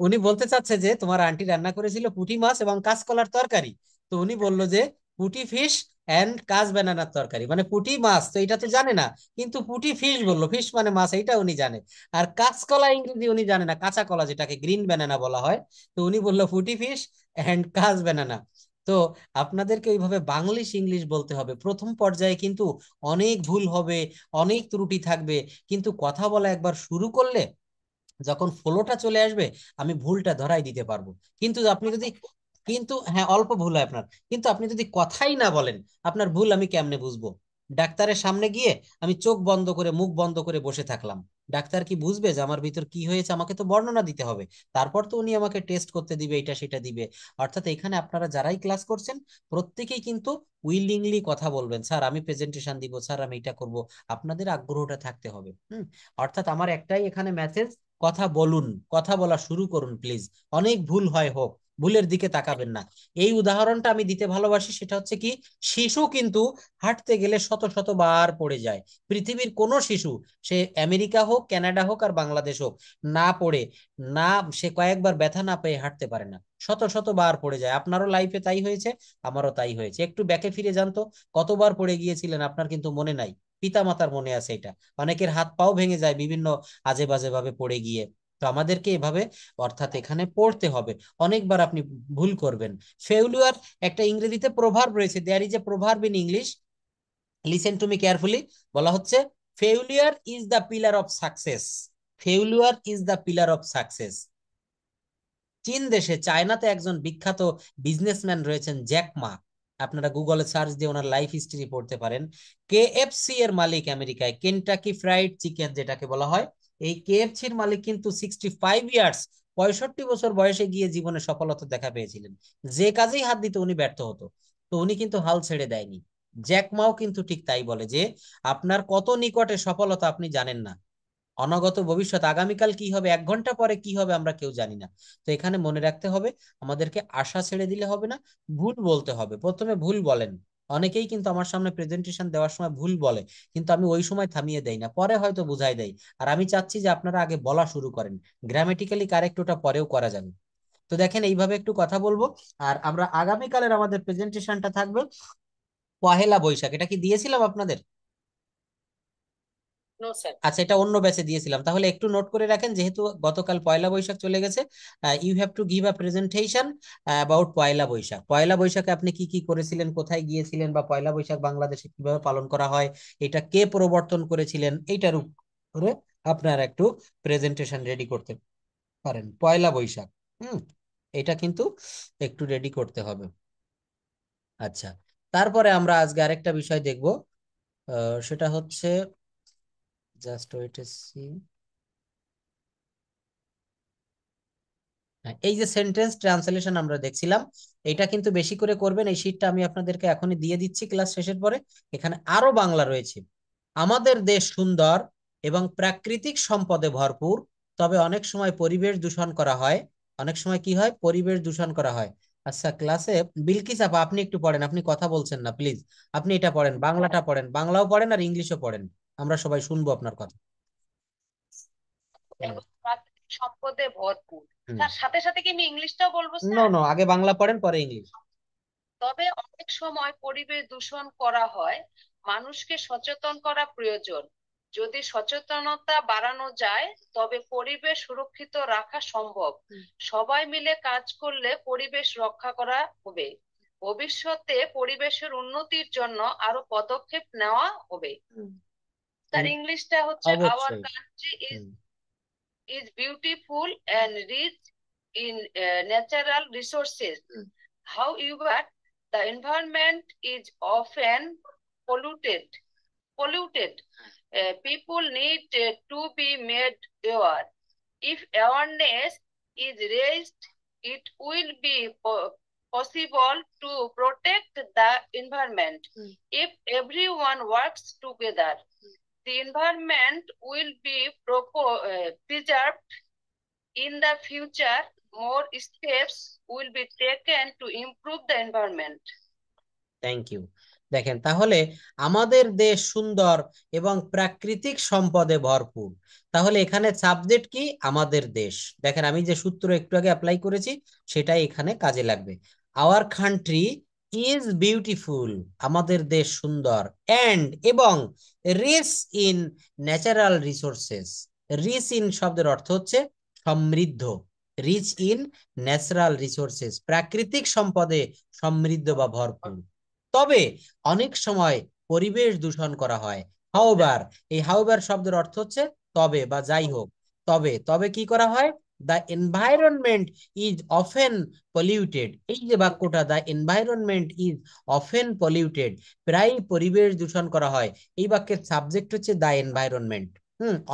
উনি বলতে চাচ্ছে যে তোমার আন্টি রান্না করেছিল পুঁটি মাছ এবং কাঁচকলার তরকারি। তো উনি বললো যে পুঁটি ফিশ এন্ড কাজ বানানার তরকারি, মানে পুঁটি মাছ তো এটা তো জানে না, কিন্তু পুঁটি ফিশ বললো, ফিশ মানে মাছ এইটা উনি জানে। আর কাঁচকলা ইংরেজি উনি জানে না, কাঁচা কলা যেটাকে গ্রিন ব্যানানা বলা হয়। তো উনি বললো পুঁটি ফিশ এন্ড কাজ বানানা। তো আপনাদেরকে ওইভাবে বাংলিশ ইংলিশ বলতে হবে প্রথম পর্যায়ে, কিন্তু অনেক ভুল হবে, অনেক ত্রুটি থাকবে, কিন্তু কথা বলা একবার শুরু করলে যখন ফ্লোটা চলে আসবে আমি ভুলটা ধরাই দিতে পারবো। কিন্তু আপনি যদি, কিন্তু হ্যাঁ অল্প ভুল হয় আপনার, কিন্তু আপনি যদি কথাই না বলেন আপনার ভুল আমি কেমনে বুঝবো? ডাক্তারের সামনে গিয়ে আমি চোখ বন্ধ করে মুখ বন্ধ করে বসে থাকলাম, ডাক্তার কি বুঝবে যে আমার ভিতর কি হয়েছে? আমাকে তো বর্ণনা দিতে হবে, তারপর তো উনি আমাকে টেস্ট করতে দিবে, এটা সেটা দিবে। অর্থাৎ এখানে আপনারা যারাই ক্লাস করছেন প্রত্যেকেই কিন্তু উইলিংলি কথা বলবেন, স্যার আমি প্রেজেন্টেশন দিব, স্যার আমি এটা করব। আপনাদের আগ্রহটা থাকতে হবে। অর্থাৎ আমার একটাই এখানে মেসেজ, কথা বলুন, কথা বলা শুরু করুন প্লিজ। অনেক ভুল হয় হোক, ভুলের দিকে তাকাবেন না। এই উদাহরণটা আমি দিতে ভালোবাসি, সেটা হচ্ছে কি, শিশু কিন্তু হাঁটতে গেলে শত শত বার পড়ে যায়। পৃথিবীর কোনো শিশু, সে আমেরিকা হোক কানাডা হোক আর বাংলাদেশ হোক, না পড়ে, না সে কয়েকবার ব্যথা না পেয়ে হাঁটতে পারে না, শত শত বার পড়ে যায়। আপনারও লাইফে তাই হয়েছে, আমারও তাই হয়েছে। একটু ব্যাকে ফিরে যান তো, কতবার পড়ে গিয়েছিলেন আপনার কিন্তু মনে নাই, পিতা মাতার মনে আছে এটা। অনেকের হাত পাও ভেঙে যায় বিভিন্ন আজে বাজে ভাবে পড়ে গিয়ে। তো আমাদেরকে এভাবে, অর্থাৎ এখানে পড়তে হবে। অনেকবার আপনি ভুল করবেন। ফেউলিওর, একটা ইংরেজিতে প্রভার্ব রয়েছে, there is a proverb in English, listen to me carefully. বলা হচ্ছে failure is the pillar of success. Failure is the pillar of success. চীন দেশে, চায়নাতে একজন বিখ্যাত বিজনেসম্যান রয়েছেন জ্যাক মা। আপনারা গুগলে সার্চ দিয়ে ওনার লাইফ হিস্ট্রি পড়তে পারেন। কেএফসি এর মালিক আমেরিকায়, কেনটাকি ফ্রাইড চিকেন যেটাকে বলা হয়, এই কেএফসি এর মালিক কিন্তু 65 ইয়ার্স, 65 বছর বয়সে গিয়ে জীবনে সফলতা দেখা পেয়েছিলেন। যে কাজেই হাত দিত উনি ব্যর্থ হতো, তো উনি কিন্তু হাল ছেড়ে দেয়নি। জ্যাক মাও কিন্তু ঠিক তাই বলে যে আপনার কত নিকটে সফলতা আপনি জানেন না। অনাগত ভবিষ্যৎ, আগামীকাল কি হবে, 1 ঘন্টা পরে কি হবে আমরা কেউ জানি না। তো এখানে মনে রাখতে হবে আমাদেরকে আশা ছেড়ে দিলে হবে না, ভুল বলতে হবে। প্রথমে ভুল বলেন, অনেকেই কিন্তু আমার সামনে প্রেজেন্টেশন দেওয়ার সময় ভুল বলে, কিন্তু আমি ওই সময় থামিয়ে দেই না, পরে হয়তো বুঝাই দেই। আর আমি চাচ্ছি যে আপনারা আগে বলা শুরু করেন, গ্রামেটিক্যালি কারেক্ট ওটা পরেও করা যাবে। তো দেখেন এইভাবে একটু কথা বলবো। আর আমরা আগামীকালের আমাদের প্রেজেন্টেশনটা থাকবে পহেলা বৈশাখ। এটা কি দিয়েছিলাম আপনাদের? No sir. আচ্ছা, এটা অন্য ব্যাচে দিয়েছিলাম, তাহলে একটু নোট করে রাখেন, যেহেতু গতকাল পয়লা বৈশাখ চলে গেছে। You have to give a presentation about Poila Baishakh. Poila বৈশাখে আপনি কি কি করেছিলেন, কোথায় গিয়েছিলেন, বা পয়লা বৈশাখ বাংলাদেশে কিভাবে পালন করা হয়, এটা কে প্রবর্তন করেছিলেন, এইটার উপরে আপনারা একটু প্রেজেন্টেশন রেডি করতে পারেন। পয়লা বৈশাখ, হুম, এটা কিন্তু একটু রেডি করতে হবে। আচ্ছা, তারপরে আমরা আজকে আরেকটা বিষয় দেখব, সেটা হচ্ছে, জাস্ট ওয়েট সি, এই যে সেন্টেন্স ট্রান্সলেশন আমরা দেখছিলাম, এটা কিন্তু বেশি করে করবেন। এই শীটটা আমি আপনাদেরকে এখনই দিয়ে দিচ্ছি ক্লাস শেষের পরে। এখানে আরো বাংলা রয়েছে। আমাদের দেশ সুন্দর এবং প্রাকৃতিক সম্পদে ভরপুর, তবে অনেক সময় পরিবেশ দূষণ করা হয়। অনেক সময় কি হয়, পরিবেশ দূষণ করা হয়। আচ্ছা, ক্লাসে বিলকিস আপা আপনি একটু পড়েন, আপনি কথা বলছেন না প্লিজ। আপনি এটা পড়েন, বাংলাটা পড়েন, বাংলাও পড়েন আর ইংলিশও পড়েন, আমরা সবাই শুনবো আপনার কথা। হুম। এবং প্রাকৃতিক সম্পদে ভরপুর। হুম। তার সাথে সাথে কি আমি ইংলিশটাও বলবো নো স্যার? নো, আগে বাংলা পড়েন পরে ইংলিশ। তবে অনেক সময় পরিবেশ দূষণ করা হয়, মানুষকে সচেতন করা প্রয়োজন। যদি সচেতনতা বাড়ানো যায় তবে পরিবেশ সুরক্ষিত রাখা সম্ভব। সবাই মিলে কাজ করলে পরিবেশ রক্ষা করা হবে। ভবিষ্যতে পরিবেশের উন্নতির জন্য আরো পদক্ষেপ নেওয়া হবে। তার ইংলিশটা হচ্ছে, আওয়ার অবশ্যই। Country hmm. is beautiful and rich in natural resources. However, the environment is often polluted. Polluted. People need to be made aware. If awareness is raised, it will be possible to protect the environment. If everyone works together, the environment will be preserved. In the future, more steps will be taken to improve the environment. Thank you. দেখেন তাহলে, আমাদের দেশ সুন্দর এবং প্রাকৃতিক সম্পদে ভরপুর, তাহলে এখানে সাবজেক্ট কি, আমাদের দেশ। দেখেন আমি যে সূত্র একটু আগে অ্যাপ্লাই করেছি সেটাই এখানে কাজে লাগবে। আওয়ার কান্ট্রি ইজ বিউটিফুল, আমাদের দেশ সুন্দর, এন্ড এবং rich in natural resources. Rich in শব্দের অর্থ হচ্ছে সমৃদ্ধ, রিচ ইন ন্যাচারাল রিসোর্সেস, প্রাকৃতিক সম্পদে সমৃদ্ধ বা ভরপুর। তবে অনেক সময় পরিবেশ দূষণ করা হয়। হাউবার, এই হাউবার শব্দের অর্থ হচ্ছে তবে বা যাই হোক। তবে তবে কি করা হয়, the environment is often polluted. এই যে বাক্যটা, the environment is often polluted, প্রায় পরিবেশ দূষণ করা হয়, এই বাক্যের সাবজেক্ট হচ্ছে দ্য এনভায়রনমেন্ট।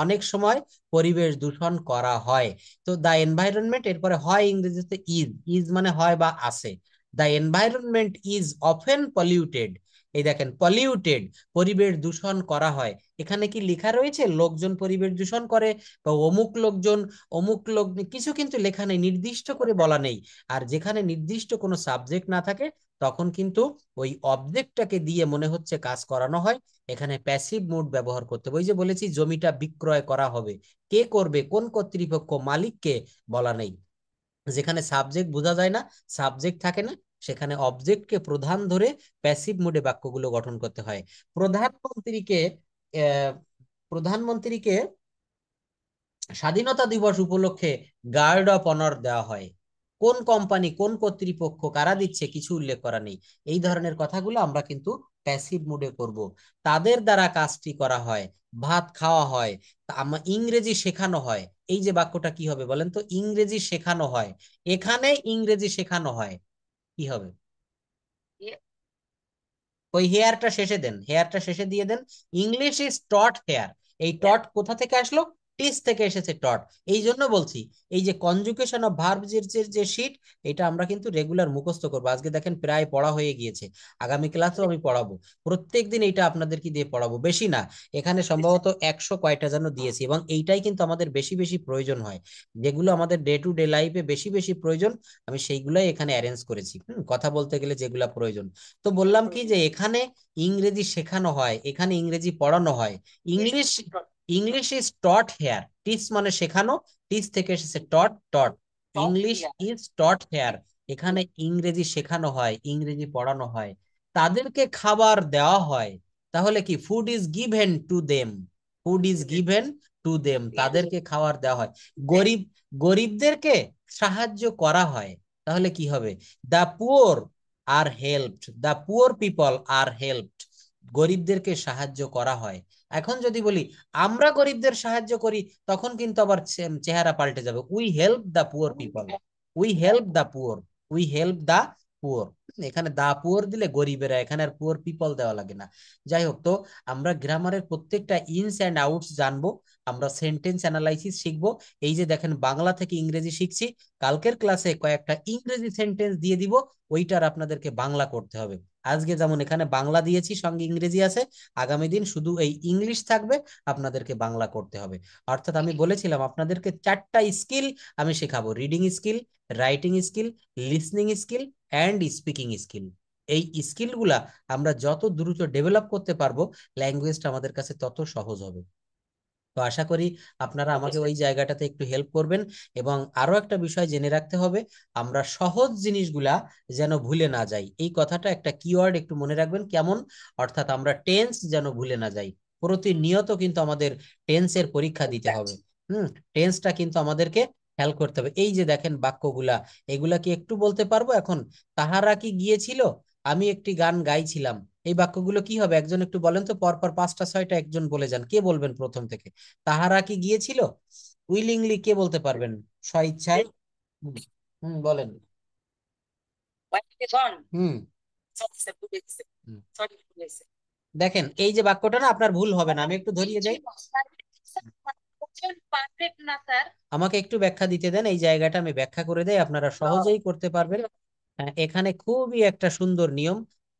অনেক সময় পরিবেশ দূষণ করা হয়। তো দ্য এনভায়রনমেন্ট, এরপরে হয় ইংরেজিতে ইজ, ইজ মানে হয় বা আছে। The environment is often polluted, এই দেখেন পলিউটেড, পরিবেশ দূষণ করা হয়। এখানে কি লেখা রয়েছে লোকজন পরিবেশ দূষণ করে, বা অমুক লোকজন, অমুক লোক, কিছু কিন্তু লেখা নেই, নির্দিষ্ট করে বলা নেই। আর যেখানে নির্দিষ্ট কোনো সাবজেক্ট না থাকে তখন কিন্তু ওই অবজেক্টটাকে দিয়ে মনে হচ্ছে কাজ করানো হয়। এখানে প্যাসিভ মুড ব্যবহার করতে হবে। ওই যে বলেছি জমিটা বিক্রয় করা হবে, কে করবে, কোন কর্তৃপক্ষ, মালিককে বলা নেই। যেখানে সাবজেক্ট বোঝা যায় না, সাবজেক্ট থাকে না, সেখানে অবজেক্টকে প্রধান ধরে প্যাসিভ মোডে বাক্যগুলো গঠন করতে হয়। প্রধানমন্ত্রীকে আহ, প্রধানমন্ত্রীকে স্বাধীনতা দিবস উপলক্ষে গার্ড অফ অনার দেওয়া হয়। কোন কোম্পানি, কোন কর্তৃপক্ষ, কারা দিচ্ছে, কিছু উল্লেখ করা নেই। এই ধরনের কথাগুলো আমরা কিন্তু প্যাসিভ মুডে করব। তাদের দ্বারা কাজটি করা হয়, ভাত খাওয়া হয়, ইংরেজি শেখানো হয়। এই যে বাক্যটা কি হবে বলেন তো, ইংরেজি শেখানো হয়, এখানে ইংরেজি শেখানো হয়, কি হবে? ওই হেয়ারটা শেষে দেন, হেয়ারটা শেষে দিয়ে দেন। ইংলিশ ইজ টট হেয়ার, এই টট কোথা থেকে আসলো, টিস থেকে এসেছে টট। এই জন্য বলছি এই যে কনজুগেশন অফ ভার্বস এর যে শীট, এটা আমরা কিন্তু রেগুলার মুখস্থ করবো। আজকে দেখেন প্রায় পড়া হয়ে গিয়েছে, আগামী ক্লাসেও আমি পড়াবো, প্রত্যেকদিন এইটা আপনাদের কি দিয়ে পড়াবো, বেশি না, এখানে সম্ভবত 100 কয়টা যেন দিয়েছি, এবং এইটাই কিন্তু আমাদের বেশি বেশি প্রয়োজন হয়, যেগুলো আমাদের ডে টু ডে লাইফে বেশি বেশি প্রয়োজন, আমি সেইগুলাই এখানে অ্যারেঞ্জ করেছি। কথা বলতে গেলে যেগুলা প্রয়োজন। তো বললাম কি যে এখানে ইংরেজি শেখানো হয়, এখানে ইংরেজি পড়ানো হয়। English English is taught here, teach মানে শেখানো, টিচ থেকে এসেছে taught, taught, English is taught here, এখানে ইংরেজি শেখানো হয়, ইংরেজি পড়ানো হয়, তাদেরকে খাবার দেওয়া হয়। তাহলে কি food is given to them, food is given to them, তাদেরকে খাবার দেওয়া হয়। গরিব গরিবদেরকে সাহায্য করা হয়। তাহলে কি হবে, দা পুয়ার আর হেল্পড, দা পুয়ার পিপল আর হেল্পড, গরিবদেরকে সাহায্য করা হয়। এখন যদি বলি আমরা গরিবদের সাহায্য করি, তখন কিন্তু আবার চেহারা পাল্টে যাবে, we help the poor people, we help the poor, we help the poor. এখানে দা পুয়ার দিলে গরিবেরা, এখানে আর পুয়ার পিপল দেওয়া লাগে না। যাই হোক, তো আমরা গ্রামারের প্রত্যেকটা ইনস অ্যান্ড আউটস জানবো, আমরা সেন্টেন্স অ্যানালাইসিস শিখবো। এই যে দেখেন বাংলা থেকে ইংরেজি শিখছি, কালকের ক্লাসে কয়েকটা ইংরেজি সেন্টেন্স দিয়ে দিব, ওইটার আপনাদেরকে বাংলা করতে হবে। আজকে যেমন এখানে বাংলা দিয়েছি সঙ্গে ইংরেজি আছে, আগামী দিন শুধু এই ইংলিশ থাকবে, আপনাদেরকে বাংলা করতে হবে। অর্থাৎ আমি বলেছিলাম আপনাদেরকে 4টা স্কিল আমি শেখাবো, reading skill, writing skill, listening skill and speaking skill. এই স্কিলগুলা আমরা যত দ্রুত ডেভেলপ করতে পারবো, ল্যাঙ্গুয়েজটা আমাদের কাছে তত সহজ হবে। তো আশা করি আপনারা আমাকে ওই জায়গাটাতে একটু হেল্প করবেন। এবং আরো একটা বিষয় জেনে রাখতে হবে, আমরা সহজ জিনিসগুলা যেন ভুলে না যাই, এই কথাটা একটা কিওয়ার্ড একটু মনে রাখবেন, কেমন, অর্থাৎ আমরা টেন্স যেন ভুলে না যাই। প্রতিনিয়ত কিন্তু আমাদের টেন্সের পরীক্ষা দিতে হবে। টেন্সটা কিন্তু আমাদেরকে খেয়াল করতে হবে। এই যে দেখেন বাক্যগুলা, এগুলা কি একটু বলতে পারবো এখন? তাহারা কি গিয়েছিল, আমি একটি গান গাইছিলাম, এই বাক্যগুলো কি হবে একজন একটু বলেন তো, পরপর 5টা 6টা একজন বলে যান, কে বলবেন প্রথম থেকে? তাহারা কি গিয়েছিল, উইলিংলি কে বলতে পারবেন স্বইচ্ছায়? হুম, বলেন। হুম হুম। দেখেন এই যে বাক্যটা না আপনার ভুল হবে না, আমি একটু ধরিয়ে যাই, পারফেক্ট না স্যার। আমাকে একটু ব্যাখ্যা দিতে দেন, এই জায়গাটা আমি ব্যাখ্যা করে দেই, আপনারা সহজেই করতে পারবেন। এখানে খুবই একটা সুন্দর নিয়ম,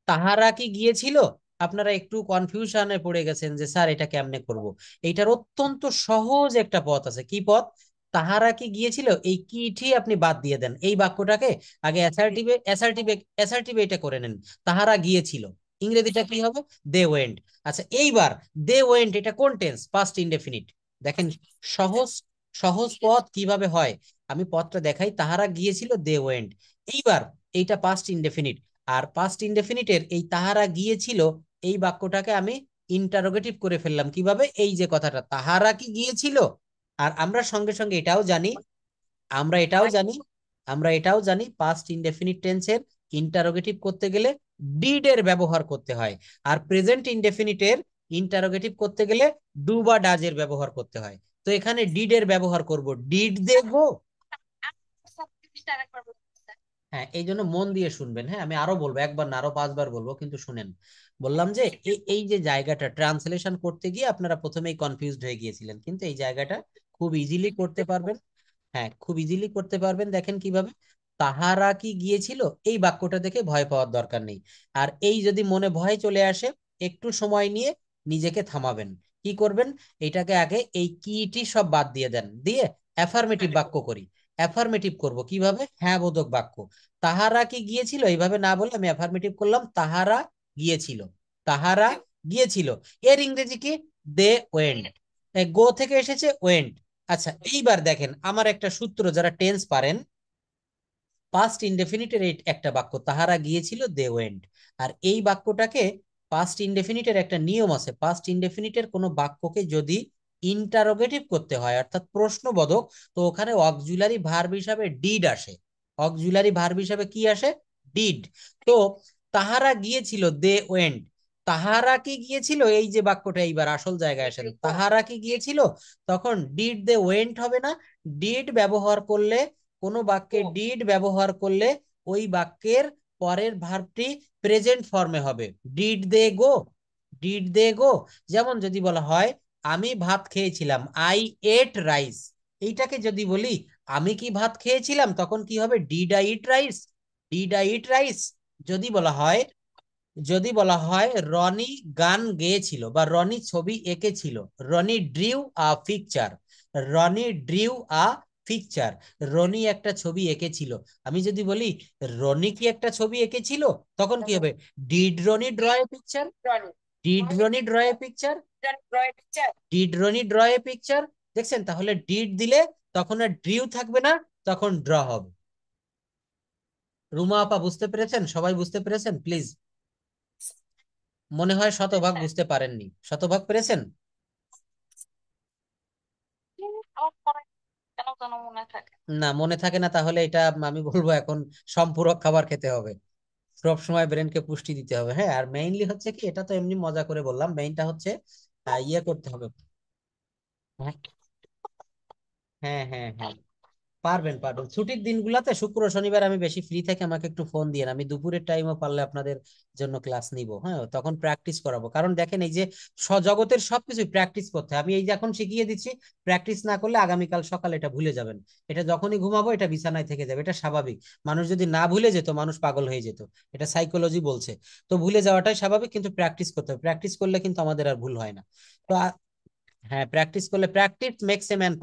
তাহারা কি গিয়েছিল, আপনারা একটু কনফিউশনে পড়ে গেছেন যে স্যার এটা কেমনে করব। এইটার অত্যন্ত সহজ একটা পথ আছে, কি পথ? তাহারা কি গিয়েছিল, এই কিটি আপনি বাদ দিয়ে দেন, এই বাক্যটাকে আগে অ্যাসার্টিভে অ্যাসার্টিভে অ্যাসার্টিভে এটা করে নেন, তাহারা গিয়েছিল, ইংরেজিটা কি হবে? They went. আচ্ছা এইবার দে ওয়েন্ট এটা কোন টেন্স? Past indefinite. দেখেন সহজ সহজ পথ কিভাবে হয়, আমি পথটা দেখাই, তাহারা গিয়েছিল দে ওয়েন্ট। এইবার এইটা পাস্ট ইনডেফিনিট, আর পাস্ট ইনডেফিনিটের এই তাহারা গিয়েছিল এই বাক্যটাকে আমি ইন্টারোগেটিভ করে ফেললাম কিভাবে, এই যে কথাটা তাহারা কি গিয়েছিল, আর আমরা সঙ্গে সঙ্গে এটাও জানি, আমরা এটাও জানি আমরা এটাও জানি পাস্ট ইনডেফিনিট টেন্সের ইন্টারোগেটিভ করতে গেলে ডিড এর ব্যবহার করতে হয়, আর প্রেজেন্ট ইনডেফিনিটের ইন্টারোগেটিভ করতে গেলে ডু বা ডাজ এর ব্যবহার করতে হয়। তো এখানে ডিড এর ব্যবহার করব, ডিড দে গো। হ্যাঁ, এই জন্য মন দিয়ে শুনবেন, হ্যাঁ আমি আরো বলবো, একবার না আরো 5বার বলবো, কিন্তু শুনেন। বললাম যে এই যে জায়গাটা ট্রান্সলেশন করতে গিয়ে আপনারা প্রথমেই কনফিউজড হয়ে গিয়েছিলেন, কিন্তু এই জায়গাটা খুব ইজিলি করতে পারবেন। হ্যাঁ খুব ইজিলি করতে পারবেন, দেখেন কিভাবে, তাহারা কি গিয়েছিল, এই বাক্যটা দেখে ভয় পাওয়ার দরকার নেই। আর এই যদি মনে ভয় চলে আসে, একটু সময় নিয়ে নিজেকে থামাবেন, কি করবেন, এটাকে আগে এই কিটি সব বাদ দিয়ে দেন, দিয়ে অ্যাফার্মেটিভ বাক্য করি। অ্যাফার্মেটিভ করব কিভাবে, হ্যাঁ বোধক বাক্য। তাহারা কি গিয়েছিল এইভাবে না বলে আমি অ্যাফার্মেটিভ করলাম, তাহারা গিয়েছিল, তাহারা গিয়েছিল, এর ইংরেজি কি? দে ওয়েন্ট, গো থেকে এসেছে ওয়েন্ট। আচ্ছা এইবার দেখেন আমার একটা সূত্র, যারা টেন্স পারেন, পাস্ট ইনডেফিনিটের একটা বাক্য তাহারা গিয়েছিল দে ওয়েন্ট, আর এই বাক্যটাকে পাস্ট ইনডেফিনিটের একটা নিয়ম আছে, পাস্ট ইনডেফিনিটের কোনো বাক্যকে যদি ইন্টারোগেটিভ করতে হয় অর্থাৎ প্রশ্নবোধক, তো ওখানে অক্সিলারি ভার্ব হিসাবে ডিড আসে, অক্সিলারি ভার্ব হিসাবে কি আসে? ডিড। তো তাহারা গিয়েছিল দে ওয়েন্ট, তাহারা কি গিয়েছিল, এই যে বাক্যটা এইবার আসল জায়গায় আসে, তাহারা কি গিয়েছিল, তখন ডিড দে ওয়েন্ট হবে না, ডিড ব্যবহার করলে, কোনো বাক্যে ডিড ব্যবহার করলে ওই বাক্যের পরের ভার্বটি প্রেজেন্ট ফর্মে হবে, did they go, did they গো। যেমন যদি বলা হয় আমি ভাত খেয়েছিলাম, আই এট রাইস। এইটাকে যদি বলি আমি কি ভাত খেয়েছিলাম, তখন কি হবে? Did I eat rice, did I eat rice. যদি বলা হয়, যদি বলা হয় রনি গান গেয়েছিল বা রনি ছবি এঁকেছিল, Rony drew a picture, Rony drew a picture, Rony একটা ছবি এঁকেছিল। আমি যদি বলি রনি কি একটা ছবি এঁকেছিল, তখন কি হবে? Did Ronnie draw a picture, Ronnie. Did Ronnie draw a picture, Draw a picture. Did Ronnie draw a picture. দেখছেন? তাহলে ডিড দিলে তখন আর ড্রিউ থাকবে না, তখন ড্র হবে। রুমা আপা বুঝতে পেরেছেন? সবাই বুঝতে পেরেছেন? প্লিজ। মনে হয় শতভাগ বুঝতে পারেননি। শতভাগ পেরেছেন? আমার পরে কেন যেন মনে থাকে। না মনে থাকে না, তাহলে এটা আমি বলবো এখন সম্পূরক খাবার খেতে হবে, সব সময় ব্রেনকে পুষ্টি দিতে হবে। হ্যাঁ, আর মেইনলি হচ্ছে কি, এটা তো এমনি মজা করে বললাম, মেইনটা হচ্ছে ইয়ে করতে হবে। হ্যাঁ হ্যাঁ হ্যাঁ হ্যাঁ, পারবেন পারবেন। ছুটির দিনগুলোতে শুক্র শনিবার আমি বেশি ফ্রি থাকি, আমাকে একটু ফোন দিয়ে, আমি দুপুরের টাইমও পারলে আপনাদের জন্য ক্লাস নিব। হ্যাঁ, তখন প্র্যাকটিস করাবো, কারণ দেখেন এই যে জগতের সবকিছু প্র্যাকটিস করতে হয়। আমি এই যে এখন শিখিয়ে দিচ্ছি, প্র্যাকটিস না করলে আগামীকাল সকালে এটা ভুলে যাবেন। এটা যখনই ঘুমাবো এটা বিছানায় থেকে যাবে, এটা স্বাভাবিক। মানুষ যদি না ভুলে যেত, মানুষ পাগল হয়ে যেত, এটা সাইকোলজি বলছে। তো ভুলে যাওয়াটাই স্বাভাবিক, কিন্তু প্র্যাকটিস করতে হবে। প্র্যাকটিস করলে কিন্তু আমাদের আর ভুল হয় না। তো হ্যাঁ, প্র্যাকটিস করলে, প্র্যাকটিস মেক্স এ ম্যান